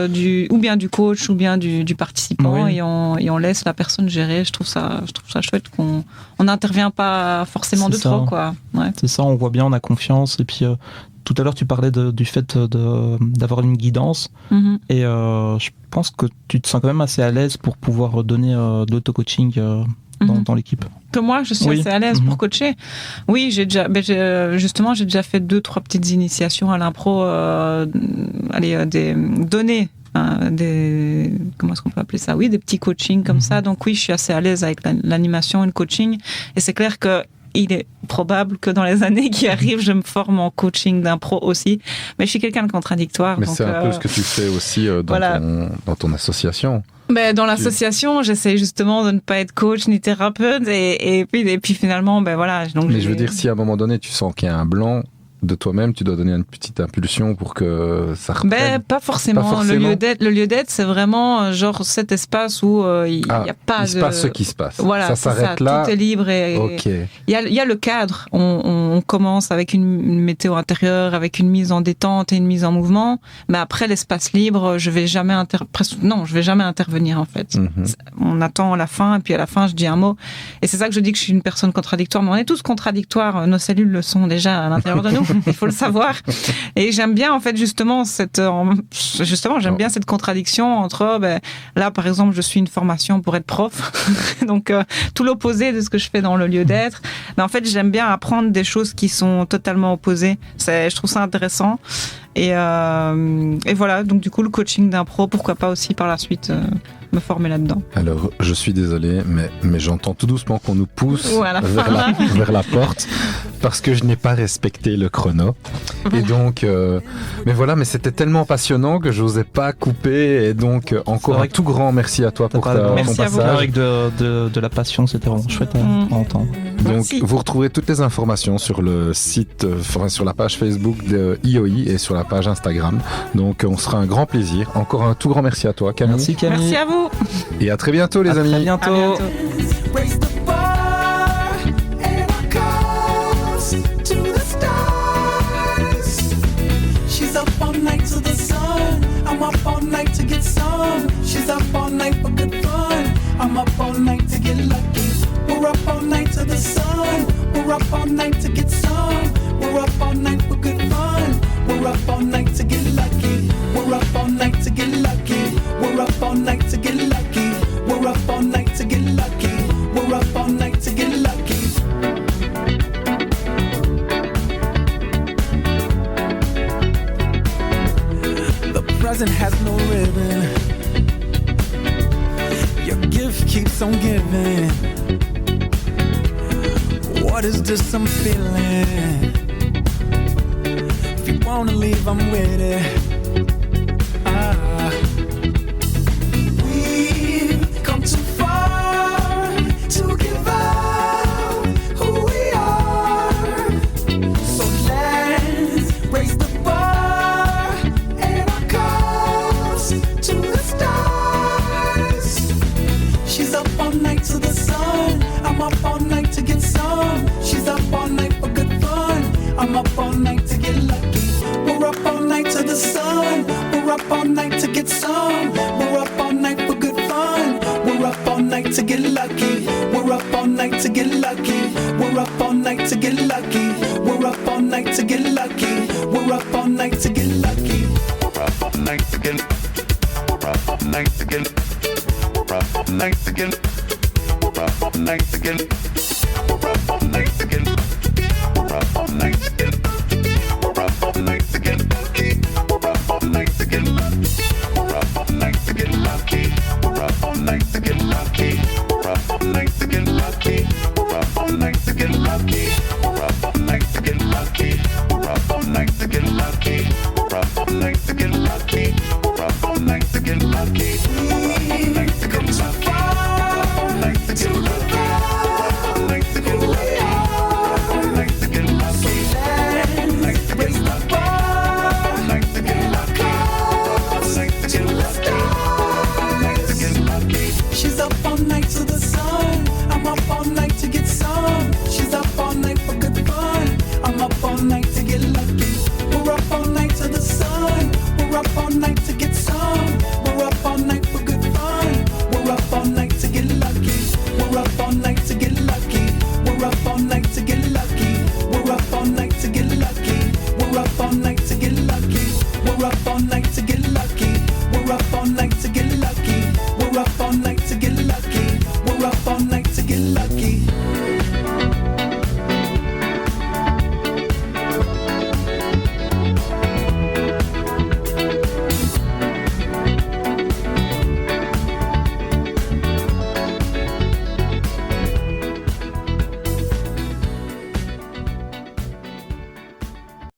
Speaker 3: ou bien du coach ou bien du participant, et on laisse la personne gérer. Je trouve ça chouette qu'on n'intervient pas forcément trop, quoi. Ouais.
Speaker 2: C'est ça, on voit bien, on a confiance. Et puis tout à l'heure, tu parlais du fait d'avoir une guidance, et je pense que tu te sens quand même assez à l'aise pour pouvoir donner de l'auto-coaching dans l'équipe.
Speaker 3: Que moi, je suis assez à l'aise pour coacher. Oui, j'ai déjà fait 2-3 petites initiations à l'impro, des données. Comment est-ce qu'on peut appeler ça? Oui, des petits coachings comme ça. Donc oui, je suis assez à l'aise avec l'animation et le coaching. Et c'est clair que il est probable que dans les années qui arrivent, je me forme en coaching d'impro aussi. Mais je suis quelqu'un de contradictoire.
Speaker 5: Mais
Speaker 3: donc,
Speaker 5: c'est un peu ce que tu fais aussi dans ton association.
Speaker 3: Dans l'association, j'essaie justement de ne pas être coach ni thérapeute, et puis finalement, Donc
Speaker 5: mais je veux dire, si à un moment donné, tu sens qu'il y a un blanc de toi-même, tu dois donner une petite impulsion pour que ça reprenne.
Speaker 3: Pas forcément. Le lieu d'être, c'est vraiment genre cet espace où il n'y a pas
Speaker 5: il se passe ce qui se passe.
Speaker 3: Voilà,
Speaker 5: ça s'arrête là.
Speaker 3: Tout est libre et il y a le cadre. On commence avec une météo intérieure, avec une mise en détente et une mise en mouvement. Mais après l'espace libre, je vais jamais intervenir en fait. On attend la fin, et puis à la fin, je dis un mot. Et c'est ça que je dis que je suis une personne contradictoire. Mais on est tous contradictoires. Nos cellules le sont déjà à l'intérieur de nous. Il faut le savoir. Et j'aime bien, en fait, justement, j'aime bien cette contradiction entre, là, par exemple, je suis une formation pour être prof. Donc, tout l'opposé de ce que je fais dans le lieu d'être. Mais en fait, j'aime bien apprendre des choses qui sont totalement opposées. Je trouve ça intéressant. Et voilà, donc du coup, le coaching d'impro, pourquoi pas aussi par la suite me former là-dedans.
Speaker 5: Alors, je suis désolé, mais j'entends tout doucement qu'on nous pousse
Speaker 3: Ouais, à la
Speaker 5: vers la porte parce que je n'ai pas respecté le chrono. Et donc, mais c'était tellement passionnant que je n'osais pas couper. Et donc, encore un tout grand merci à toi pour ton passage.
Speaker 2: Avec de la passion, c'était vraiment chouette à entendre.
Speaker 5: Donc,
Speaker 3: Merci.
Speaker 5: vous retrouverez toutes les informations sur le site, sur la page Facebook de IOI et sur la page Instagram. Donc, on sera un grand plaisir. Encore un tout grand merci à toi, Camille.
Speaker 2: Merci Camille.
Speaker 3: Merci à vous.
Speaker 5: Et à très bientôt, les amis.
Speaker 2: À bientôt.
Speaker 3: À bientôt.
Speaker 6: Raise the bar and our cause to the stars. She's up all night to the sun. I'm up all night to get some. She's up all night for good fun. I'm up all night to get lucky. We're up all night to the sun. We're up all night to get some. We're up all night for good fun. We're up all night to get lucky. We're up all night to get lucky. We're up all night to get lucky. We're up all night to get lucky. We're up all night to get lucky. The present has no ribbon. Your gift keeps on giving. What is this I'm feeling? If you wanna leave, I'm with it. We've come too far to give up who we are. So let's raise the bar and our cause to the stars. She's up all night to the sun. I'm up all night to get some. She's up all night for good fun. I'm up all night to get lucky. We're up all night to the sun. We're up all night to get some. We're up all night for good fun. We're up all night to get lucky. We're up all night to get lucky. We're up all night to get lucky. We're up all night to get lucky. We're up all night to get lucky.
Speaker 7: We're up all night to get. We're up all night to get. We're up all night to get. We're up all night to get. We're up all night to get. We're up all night to get. We're up all night to get lucky. We're up all night to get lucky. We're up all night to get lucky. We're up all night to get lucky. We're up all night to get lucky. We're up all night to get lucky. We're up all night to get lucky. We're up all night to get lucky. We're up all night to get lucky. We're up all night to get lucky. We're up all night to get lucky. We're up all night to get lucky. We're up all night to get lucky. We're up all night to get lucky. Raise the bar to the stars. She's up all night to the sun. I'm up all night to get some. She's up